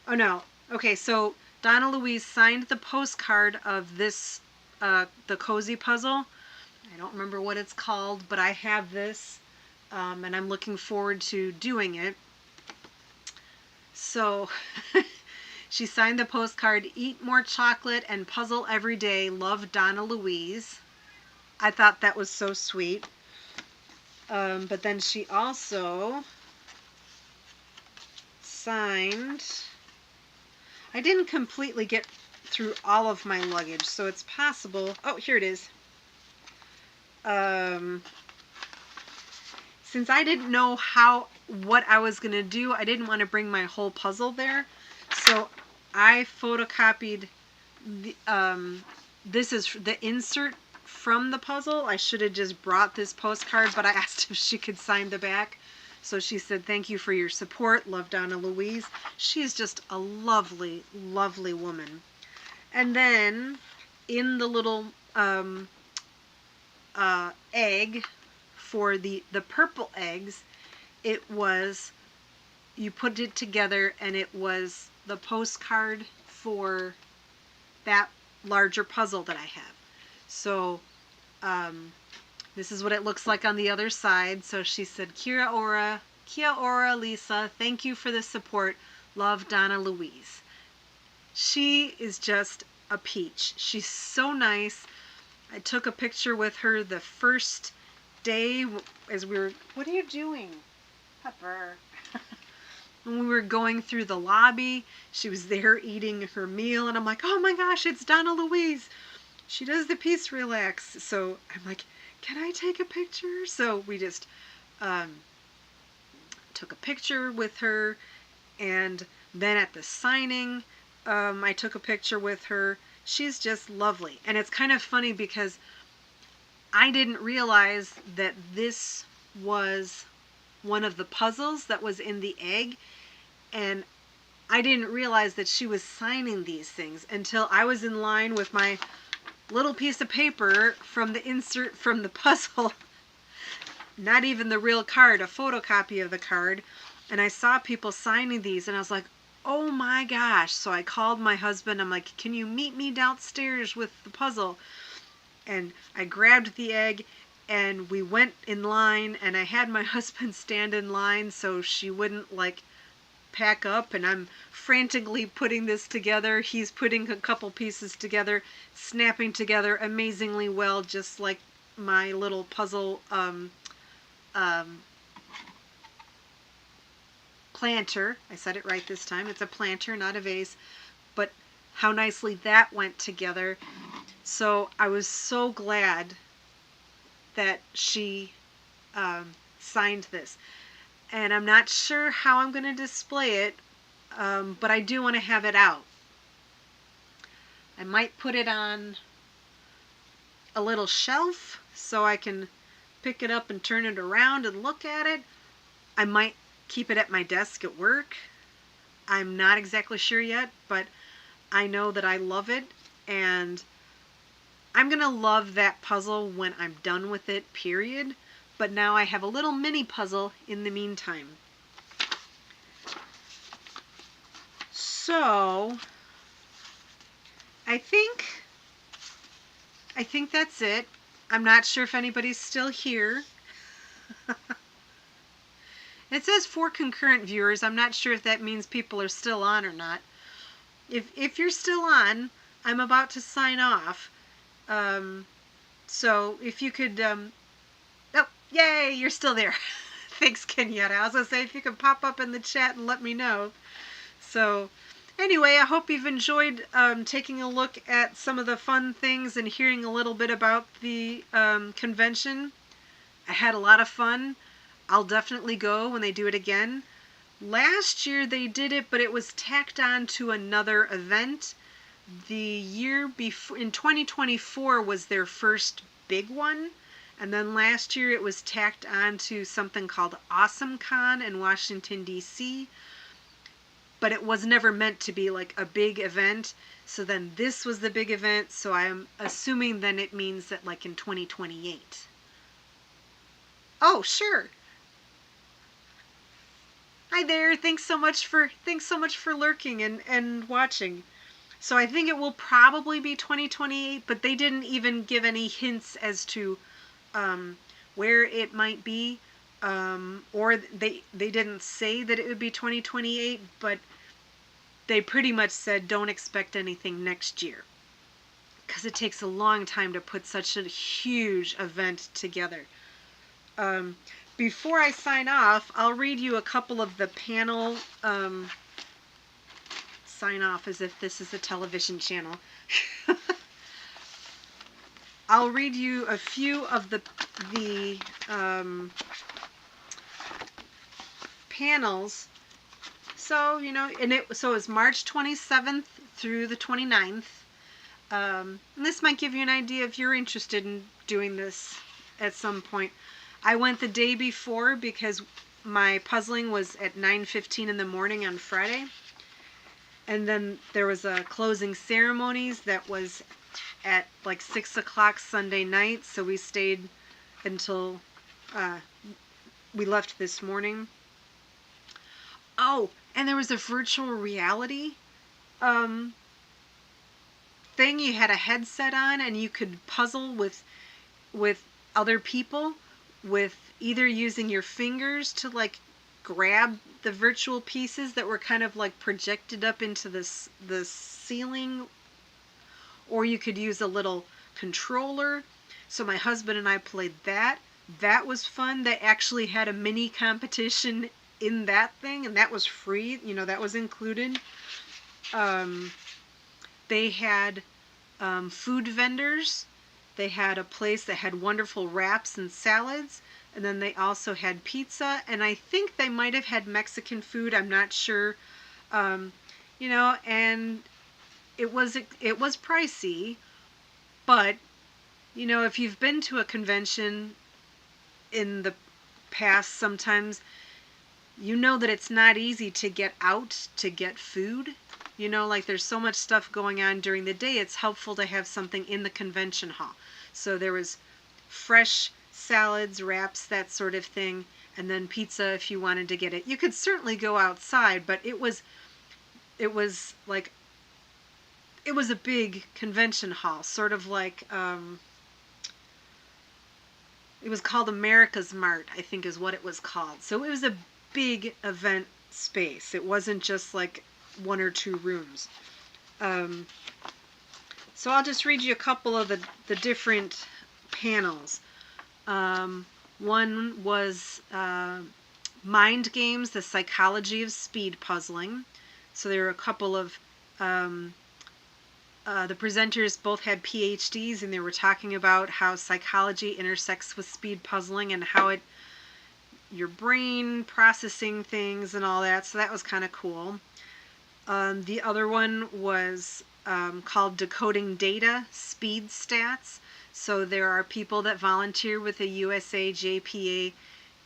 S1: Oh no. Okay, so Donnalouise signed the postcard of this, the cozy puzzle. I don't remember what it's called, but I have this, and I'm looking forward to doing it. So she signed the postcard, "Eat more chocolate and puzzle every day. Love, Donnalouise." I thought that was so sweet. But then she also signed, I didn't completely get through all of my luggage, so it's possible, oh, here it is. since I didn't know what I was going to do, I didn't want to bring my whole puzzle there. So I photocopied the, this is the insert from the puzzle. I should have just brought this postcard, but I asked if she could sign the back. So she said, "Thank you for your support. Love, Donnalouise." She's just a lovely, lovely woman. And then in the little egg for the purple eggs, it was, you put it together and it was the postcard for that larger puzzle that I have. So this is what it looks like on the other side. So she said, Kia ora, Lisa. Thank you for the support. Love, Donnalouise. She is just a peach. She's so nice. I took a picture with her the first day as we were, what are you doing, Pepper? When we were going through the lobby, she was there eating her meal, and I'm like, oh my gosh, it's Donnalouise. She does the Peace Relax. So I'm like, can I take a picture? So we just took a picture with her, and then at the signing, I took a picture with her. She's just lovely. And it's kind of funny because I didn't realize that this was one of the puzzles that was in the egg, and I didn't realize that she was signing these things until I was in line with my little piece of paper from the insert from the puzzle. Not even the real card, a photocopy of the card. And I saw people signing these, and I was like, oh my gosh. So I called my husband. I'm like, can you meet me downstairs with the puzzle? And I grabbed the egg, and we went in line, and I had my husband stand in line so she wouldn't like pack up, and I'm frantically putting this together. He's putting a couple pieces together, snapping together amazingly well, just like my little puzzle planter. I said it right this time. It's a planter, not a vase, but how nicely that went together. So I was so glad that she signed this. And I'm not sure how I'm going to display it, but I do want to have it out. I might put it on a little shelf so I can pick it up and turn it around and look at it. I might keep it at my desk at work. I'm not exactly sure yet, but I know that I love it, and I'm going to love that puzzle when I'm done with it, period. But now I have a little mini puzzle in the meantime. So I think that's it. I'm not sure if anybody's still here. It says 4 concurrent viewers. I'm not sure if that means people are still on or not. If you're still on, I'm about to sign off. So if you could, oh, yay, you're still there. Thanks, Kenyatta. I was going to say, if you could pop up in the chat and let me know. So anyway, I hope you've enjoyed taking a look at some of the fun things and hearing a little bit about the convention. I had a lot of fun. I'll definitely go when they do it again. Last year they did it, but it was tacked on to another event. The year before, in 2024, was their first big one. And then last year it was tacked on to something called AwesomeCon in Washington, D.C. But it was never meant to be like a big event. So then this was the big event. So I'm assuming then it means that like in 2028. Oh, sure. Hi there. Thanks so much for lurking and watching. So I think it will probably be 2028, but they didn't even give any hints as to where it might be, or they didn't say that it would be 2028, but they pretty much said don't expect anything next year, because it takes a long time to put such a huge event together. Before I sign off, I'll read you a couple of the panel sign off as if this is a television channel. I'll read you a few of the panels. So, you know, and so it's March 27th through the 29th. And this might give you an idea if you're interested in doing this at some point. I went the day before because my puzzling was at 9:15 in the morning on Friday. And then there was a closing ceremonies that was at like 6 o'clock Sunday night. So we stayed until we left this morning. Oh, and there was a virtual reality thing. You had a headset on and you could puzzle with other people with either using your fingers to like grab the virtual pieces that were kind of like projected up into the ceiling, or you could use a little controller. So my husband and I played that. That was fun. They actually had a mini competition in that thing, and that was free. You know, that was included. They had food vendors. They had a place that had wonderful wraps and salads, and then they also had pizza, and I think they might have had Mexican food. I'm not sure. You know, and it was pricey, but you know, if you've been to a convention in the past, sometimes you know that it's not easy to get out to get food. You know, like there's so much stuff going on during the day, it's helpful to have something in the convention hall. So there was fresh salads, wraps, that sort of thing, and then pizza if you wanted to get it. You could certainly go outside, but it was like, it was a big convention hall, sort of like, it was called America's Mart, I think is what it was called. So it was a big event space. It wasn't just like one or two rooms. So I'll just read you a couple of the different panels. One was Mind Games, the Psychology of Speed Puzzling. So there were a couple of the presenters both had PhDs, and they were talking about how psychology intersects with speed puzzling and how your brain processing things and all that. So that was kind of cool. The other one was called Decoding Data, Speed Stats. So there are people that volunteer with the USAJPA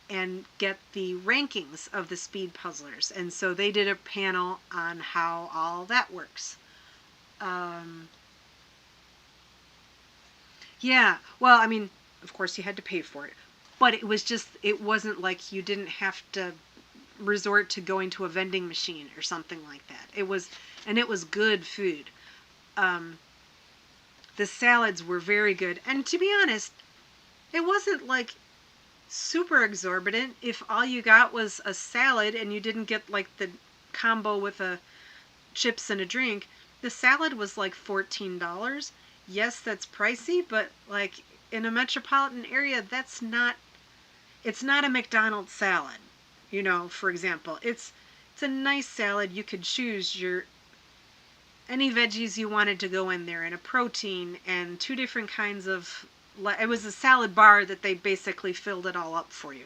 S1: and get the rankings of the speed puzzlers. And so they did a panel on how all that works. Yeah, well, I mean, of course you had to pay for it, but it wasn't like you didn't have to resort to going to a vending machine or something like that. It was good food. The salads were very good, and to be honest, it wasn't like super exorbitant. If all you got was a salad and you didn't get like the combo with a chips and a drink, the salad was like $14. Yes, that's pricey, but like in a metropolitan area, it's not a McDonald's salad. You know, for example, it's a nice salad. You could choose any veggies you wanted to go in there, and a protein, and two different kinds of, it was a salad bar that they basically filled it all up for you.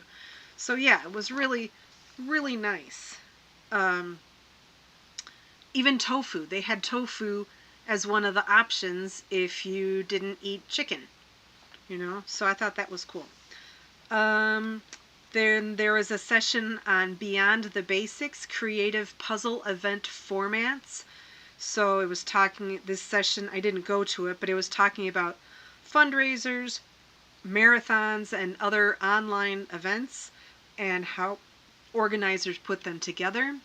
S1: So yeah, it was really, really nice. Even tofu. They had tofu as one of the options if you didn't eat chicken. You know, so I thought that was cool. Then there was a session on Beyond the Basics, Creative Puzzle Event Formats. So it was this session, I didn't go to it, but it was talking about fundraisers, marathons, and other online events, and how organizers put them together.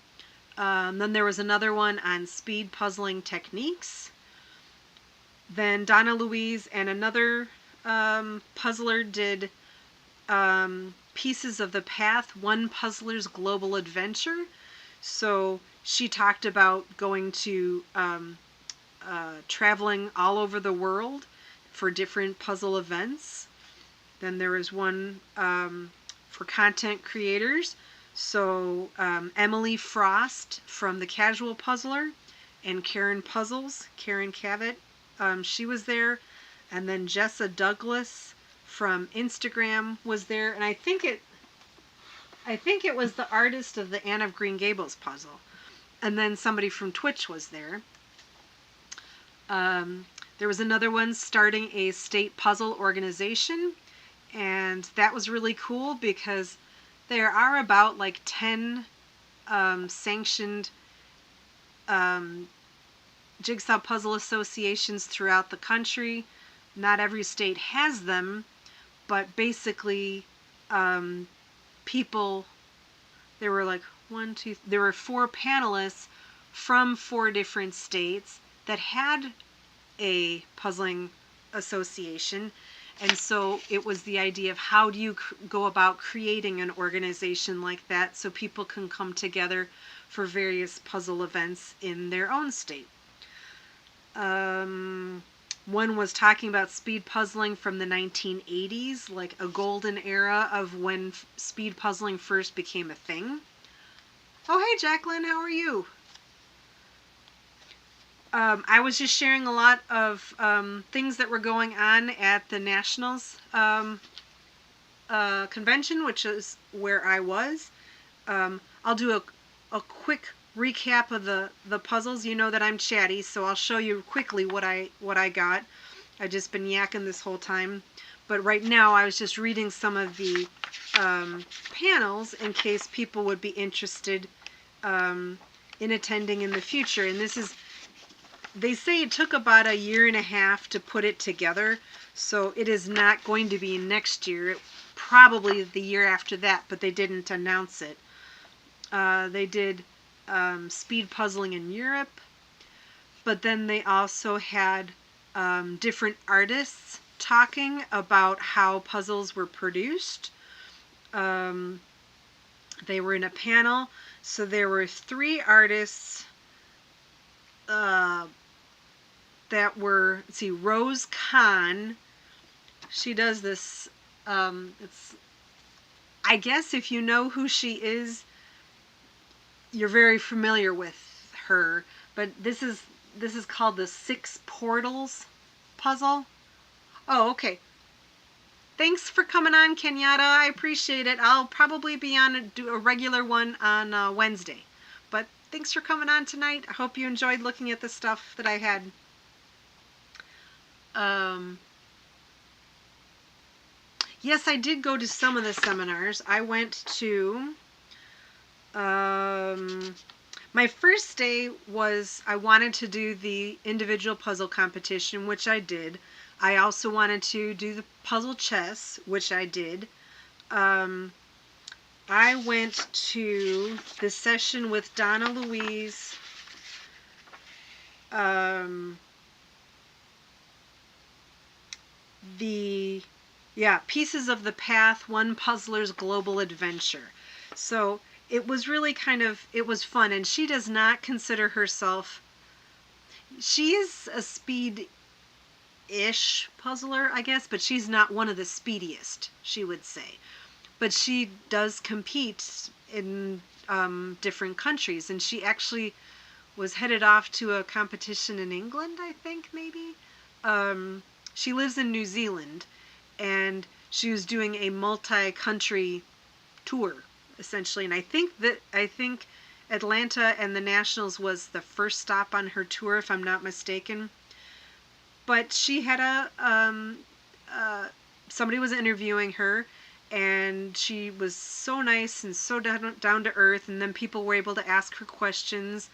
S1: Then there was another one on speed puzzling techniques. Then Donnalouise and another puzzler did Pieces of the Path, One Puzzler's Global Adventure. So she talked about going to traveling all over the world for different puzzle events. Then there is one for content creators. So Emily Frost from The Casual Puzzler and Karen Puzzles, Karen Cavett, she was there. And then Jessa Douglas from Instagram was there, and I think it was the artist of the Anne of Green Gables puzzle. And then somebody from Twitch was there. There was another one starting a state puzzle organization, and that was really cool because there are about like 10 sanctioned jigsaw puzzle associations throughout the country. Not every state has them, but basically people, there were like there were 4 panelists from 4 different states that had a puzzling association. And so it was the idea of how do you go about creating an organization like that so people can come together for various puzzle events in their own state. One was talking about speed puzzling from the 1980s, like a golden era of when speed puzzling first became a thing. Oh, hey, Jacqueline, how are you? I was just sharing a lot of things that were going on at the Nationals convention, which is where I was. I'll do a quick recap of the puzzles. You know that I'm chatty, so I'll show you quickly what I got. I've just been yakking this whole time. But right now I was just reading some of the panels in case people would be interested in attending in the future. And this is, they say it took about 1.5 years to put it together, so it is not going to be next year, probably the year after that, but they didn't announce it. They did speed puzzling in Europe, but then they also had different artists talking about how puzzles were produced. They were in a panel, so there were 3 artists that were, let's see, Rose Kahn. She does this, it's, I guess if you know who she is, you're very familiar with her, but this is called the 6 Portals puzzle. Oh, okay. Thanks for coming on, Kenyatta. I appreciate it. I'll probably be on do a regular one on Wednesday. But thanks for coming on tonight. I hope you enjoyed looking at the stuff that I had. Yes, I did go to some of the seminars. I went to... my first day was, I wanted to do the individual puzzle competition, which I did. I also wanted to do the puzzle chess, which I did. I went to the session with Donnalouise. Pieces of the Path, One Puzzler's Global Adventure. So it was really kind of, it was fun, and she does not consider herself, she is a speed-ish puzzler, I guess, but she's not one of the speediest, she would say. But she does compete in different countries, and she actually was headed off to a competition in England, I think, maybe. She lives in New Zealand, and she was doing a multi-country tour, essentially, and I think Atlanta and the Nationals was the first stop on her tour, if I'm not mistaken. But she had somebody was interviewing her, and she was so nice and so down to earth, and then people were able to ask her questions.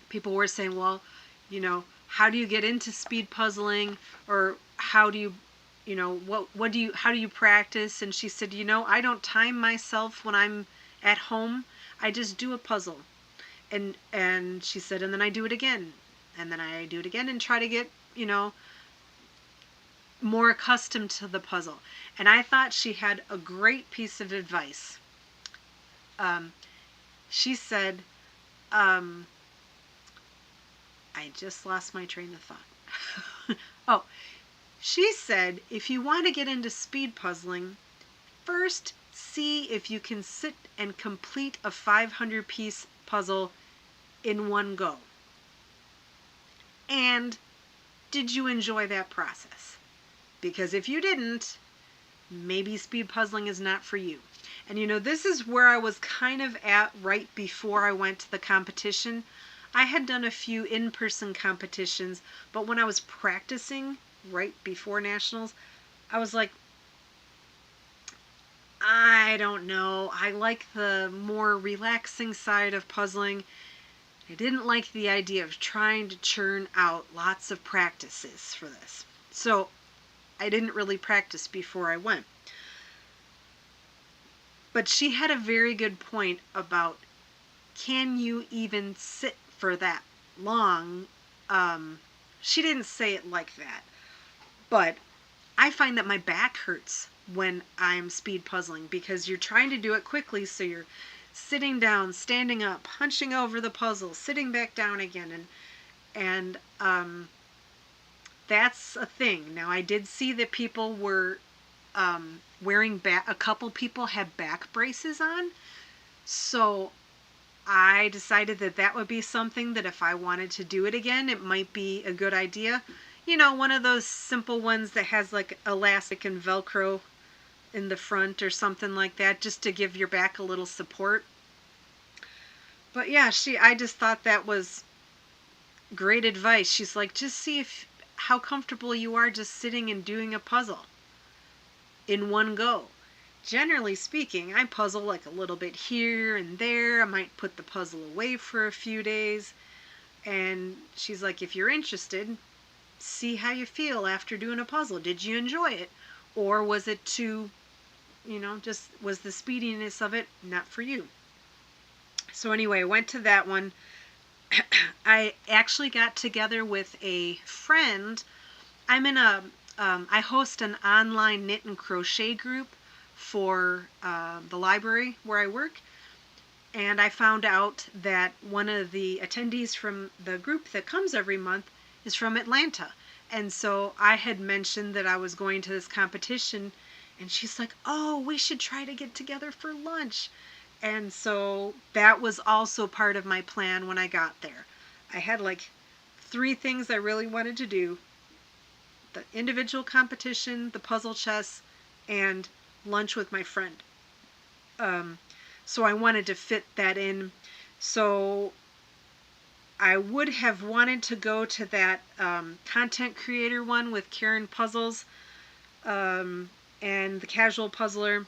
S1: People were saying, well, you know, how do you get into speed puzzling, or how do you, you know, how do you practice? And she said, you know, I don't time myself when I'm at home. I just do a puzzle. And she said, and then I do it again. And then I do it again and try to get, you know, more accustomed to the puzzle. And I thought she had a great piece of advice. She said, I just lost my train of thought. Oh, she said, if you want to get into speed puzzling, first see if you can sit and complete a 500-piece puzzle in one go. And did you enjoy that process? Because if you didn't, maybe speed puzzling is not for you. And you know, this is where I was kind of at right before I went to the competition. I had done a few in-person competitions, but when I was practicing right before nationals, I was like, I don't know. I like the more relaxing side of puzzling. I didn't like the idea of trying to churn out lots of practices for this. So I didn't really practice before I went. But she had a very good point about, can you even sit for that long? She didn't say it like that. But I find that my back hurts when I'm speed puzzling because you're trying to do it quickly, so you're sitting down, standing up, punching over the puzzle, sitting back down again, and that's a thing. Now, I did see that people were wearing a couple people had back braces on, so I decided that that would be something that if I wanted to do it again, it might be a good idea. You know, one of those simple ones that has like elastic and Velcro in the front or something like that, just to give your back a little support. But yeah, I just thought that was great advice. She's like, just see how comfortable you are just sitting and doing a puzzle in one go. Generally speaking, I puzzle like a little bit here and there. I might put the puzzle away for a few days. And she's like, if you're interested, see how you feel after doing a puzzle. Did you enjoy it? Or was it too, you know, just was the speediness of it not for you? So anyway, I went to that one. I actually got together with a friend. I host an online knit and crochet group for the library where I work. And I found out that one of the attendees from the group that comes every month is from Atlanta. And so I had mentioned that I was going to this competition, and she's like, oh, we should try to get together for lunch. And so that was also part of my plan when I got there. I had like 3 things I really wanted to do: the individual competition, the puzzle chess, and lunch with my friend. So I wanted to fit that in. So I would have wanted to go to that content creator one with Karen Puzzles and the casual puzzler,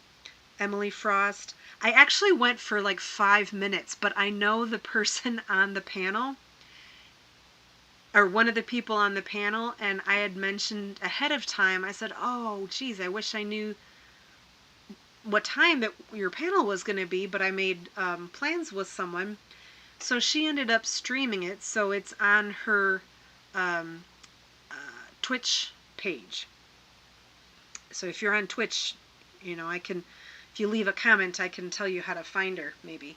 S1: Emily Frost. I actually went for like 5 minutes, but I know the person on the panel, or one of the people on the panel, and I had mentioned ahead of time, I said, oh, geez, I wish I knew what time that your panel was going to be, but I made plans with someone. So she ended up streaming it, so it's on her Twitch page. So if you're on Twitch, you know, if you leave a comment, I can tell you how to find her, maybe.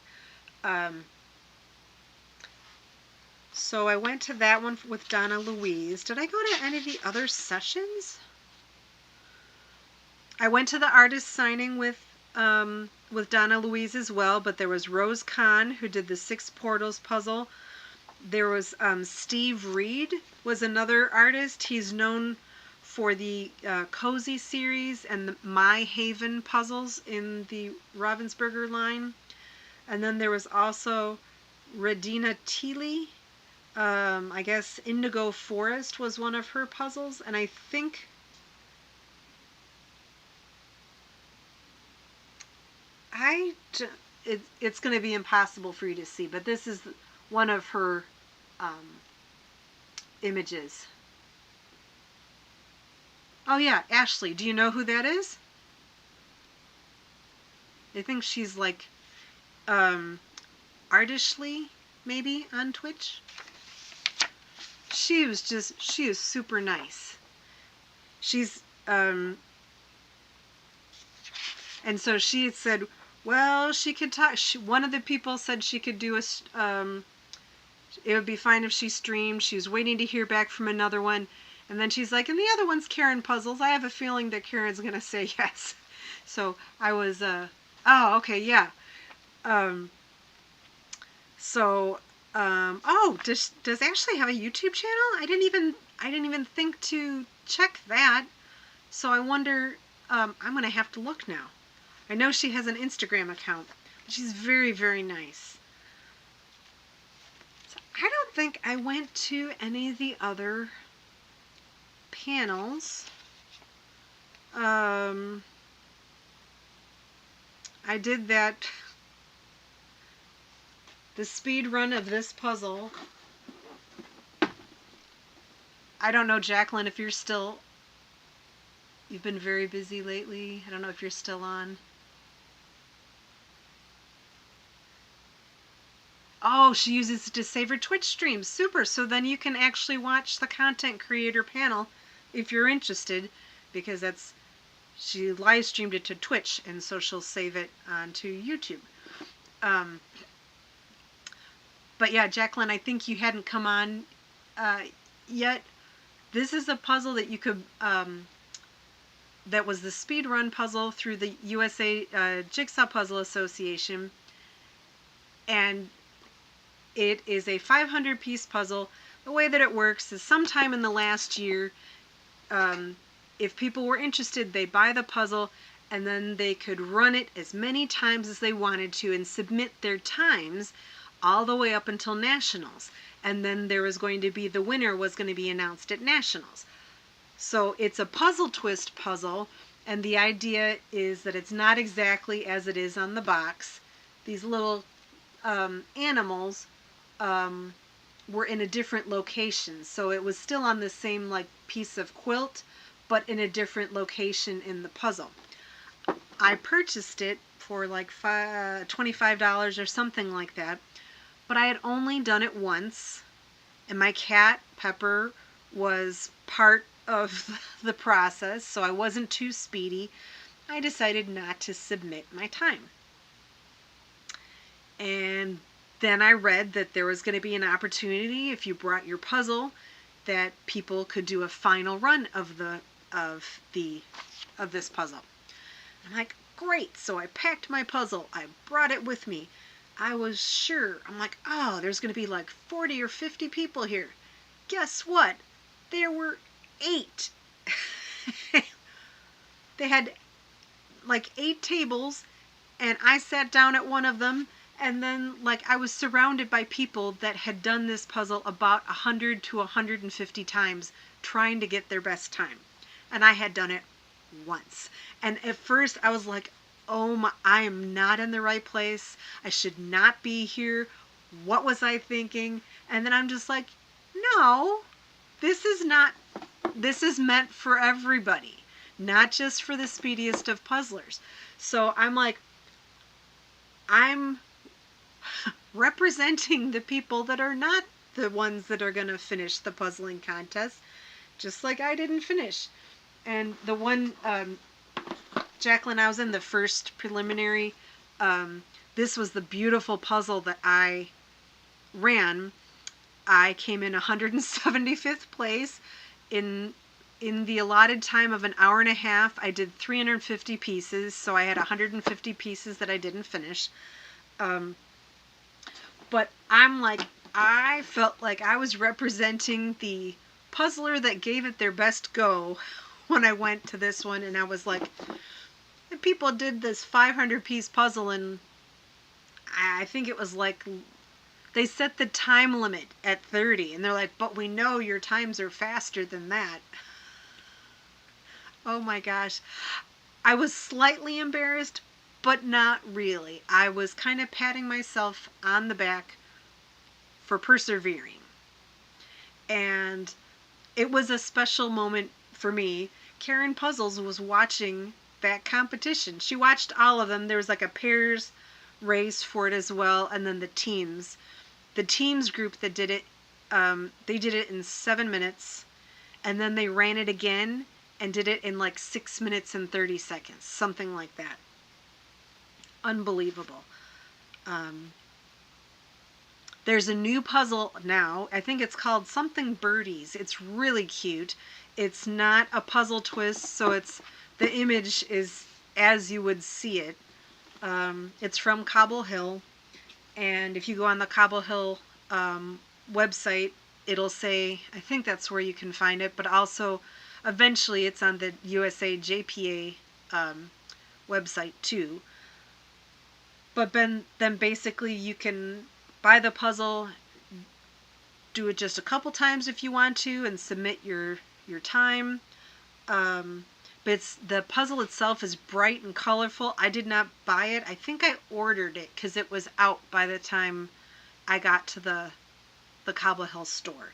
S1: So I went to that one with Donnalouise. Did I go to any of the other sessions? I went to the artist signing with Donnalouise as well, but there was Rose Kahn, who did the 6 Portals puzzle. There was Steve Reed was another artist. He's known for the Cozy series and the My Haven puzzles in the Ravensburger line. And then there was also Redina Teely. I guess Indigo Forest was one of her puzzles, and I think it's going to be impossible for you to see, but this is one of her images. Oh yeah, Ashley. Do you know who that is? I think she's like Artishly, maybe, on Twitch. She is super nice. She's and so she had said, well, she could talk. One of the people said she could do it would be fine if she streamed. She was waiting to hear back from another one. And then she's like, and the other one's Karen Puzzles. I have a feeling that Karen's going to say yes. So I was, oh, okay, yeah. Oh, does Ashley have a YouTube channel? I didn't even think to check that. So I wonder, I'm going to have to look now. I know she has an Instagram account, but she's very, very nice. So I don't think I went to any of the other panels. I did the speed run of this puzzle. I don't know, Jacqueline, if you've been very busy lately. I don't know if you're still on. Oh, she uses it to save her Twitch streams. Super. So then you can actually watch the content creator panel if you're interested, because she live streamed it to Twitch, and so she'll save it onto YouTube. But yeah, Jacqueline, I think you hadn't come on yet. This is a puzzle that you could, that was the speed run puzzle through the USA Jigsaw Puzzle Association. And it is a 500-piece puzzle. The way that it works is sometime in the last year, if people were interested, they'd buy the puzzle, and then they could run it as many times as they wanted to and submit their times all the way up until nationals. And then there was going to be, the winner was going to be announced at nationals. So it's a puzzle twist puzzle, and the idea is that it's not exactly as it is on the box. These little animals were in a different location, so it was still on the same like piece of quilt, but in a different location in the puzzle. I purchased it for like $25 or something like that, but I had only done it once, and my cat Pepper was part of the process, so I wasn't too speedy. I decided not to submit my time. And then I read that there was going to be an opportunity, if you brought your puzzle, that people could do a final run of this puzzle. I'm like, great. So I packed my puzzle. I brought it with me. I was sure. I'm like, oh, there's going to be like 40 or 50 people here. Guess what? There were 8. They had like 8 tables, and I sat down at one of them. And then, like, I was surrounded by people that had done this puzzle about 100 to 150 times, trying to get their best time. And I had done it once. And at first, I was like, oh my, I am not in the right place. I should not be here. What was I thinking? And then I'm just like, no, this is meant for everybody, not just for the speediest of puzzlers. So I'm like, I'm representing the people that are not the ones that are going to finish the puzzling contest, just like I didn't finish. And the one, Jacqueline, I was in the first preliminary. This was the beautiful puzzle that I ran. I came in 175th place. In the allotted time of an hour and a half, I did 350 pieces, so I had 150 pieces that I didn't finish. But I'm like, I felt like I was representing the puzzler that gave it their best go when I went to this one, and I was like, the people did this 500-piece puzzle, and I think it was like, they set the time limit at 30, and they're like, but we know your times are faster than that. Oh my gosh. I was slightly embarrassed, but not really. I was kind of patting myself on the back for persevering. And it was a special moment for me. Karen Puzzles was watching that competition. She watched all of them. There was like a pairs race for it as well, and then the teams. The teams group that did it, they did it in 7 minutes, and then they ran it again and did it in like 6 minutes and 30 seconds, something like that. Unbelievable. There's a new puzzle now. I think it's called something Birdies. It's really cute. It's not a puzzle twist, so the image is as you would see it. It's from Cobble Hill, and if you go on the Cobble Hill website, it'll say, I think that's where you can find it, but also eventually it's on the USAJPA website too. But then basically you can buy the puzzle, do it just a couple times if you want to, and submit your time. But the puzzle itself is bright and colorful. I did not buy it. I think I ordered it because it was out by the time I got to the Cobble Hill store.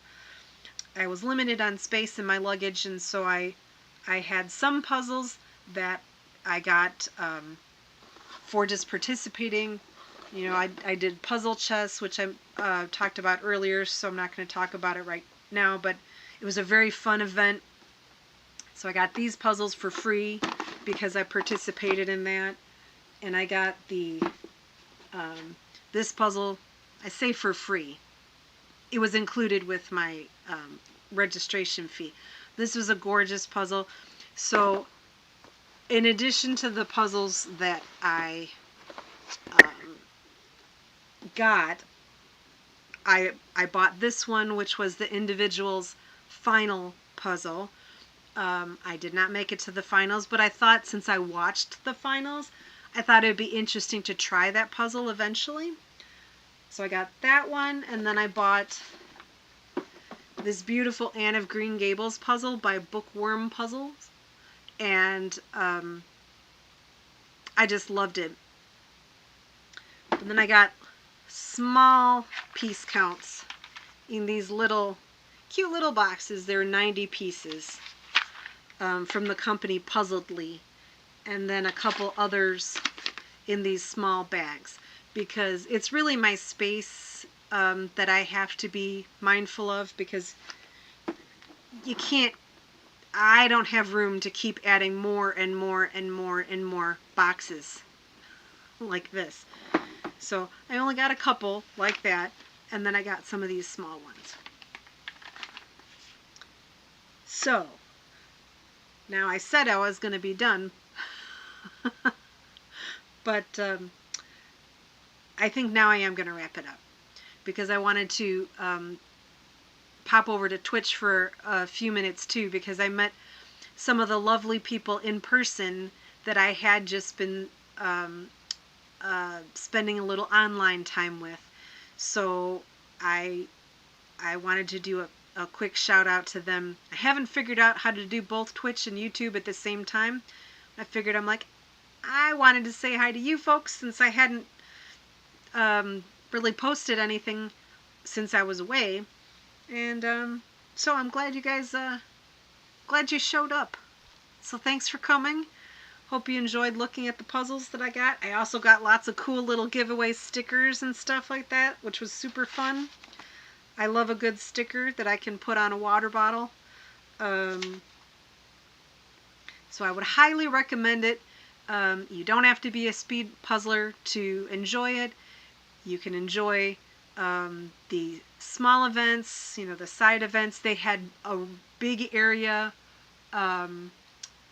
S1: I was limited on space in my luggage, and so I had some puzzles that I got for just participating. You know, I did puzzle chess, which I talked about earlier, so I'm not going to talk about it right now, but it was a very fun event. So I got these puzzles for free because I participated in that. And I got the this puzzle, I say for free. It was included with my registration fee. This was a gorgeous puzzle. So in addition to the puzzles that I got, I bought this one, which was the individual's final puzzle. I did not make it to the finals, but I thought since I watched the finals, I thought it would be interesting to try that puzzle eventually. So I got that one, and then I bought this beautiful Anne of Green Gables puzzle by Bookworm Puzzles, and I just loved it. And then I got small piece counts in these little cute little boxes. They're 90 pieces from the company Puzzledly, and then a couple others in these small bags, because it's really my space that I have to be mindful of, because you can't, I don't have room to keep adding more and more and more and more boxes like this. So I only got a couple like that, and then I got some of these small ones. So now I said I was going to be done, but I think now I am going to wrap it up, because I wanted to pop over to Twitch for a few minutes too, because I met some of the lovely people in person that I had just been spending a little online time with. So I wanted to do a quick shout out to them. I haven't figured out how to do both Twitch and YouTube at the same time. I figured, I'm like, I wanted to say hi to you folks since I hadn't really posted anything since I was away. And so I'm glad you guys, glad you showed up. So thanks for coming. Hope you enjoyed looking at the puzzles that I got. I also got lots of cool little giveaway stickers and stuff like that, which was super fun. I love a good sticker that I can put on a water bottle. So I would highly recommend it. You don't have to be a speed puzzler to enjoy it. You can enjoy the small events, you know, the side events. They had a big area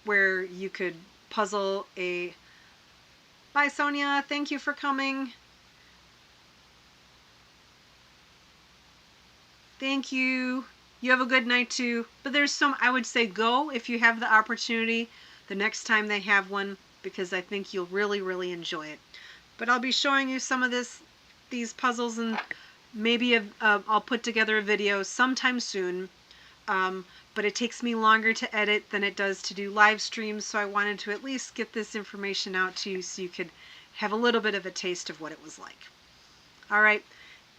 S1: where you could puzzle a... Bye, Sonia. Thank you for coming. Thank you. You have a good night too. But there's some, I would say go if you have the opportunity the next time they have one, because I think you'll really, really enjoy it. But I'll be showing you some of these puzzles, and maybe I'll put together a video sometime soon. But it takes me longer to edit than it does to do live streams, so I wanted to at least get this information out to you so you could have a little bit of a taste of what it was like. All right.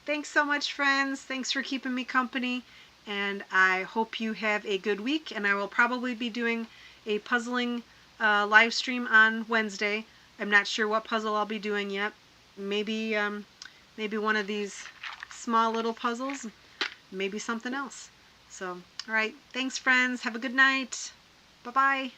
S1: Thanks so much, friends. Thanks for keeping me company, and I hope you have a good week, and I will probably be doing a puzzling live stream on Wednesday. I'm not sure what puzzle I'll be doing yet. Maybe one of these small little puzzles, maybe something else. So, all right. Thanks, friends. Have a good night. Bye-bye.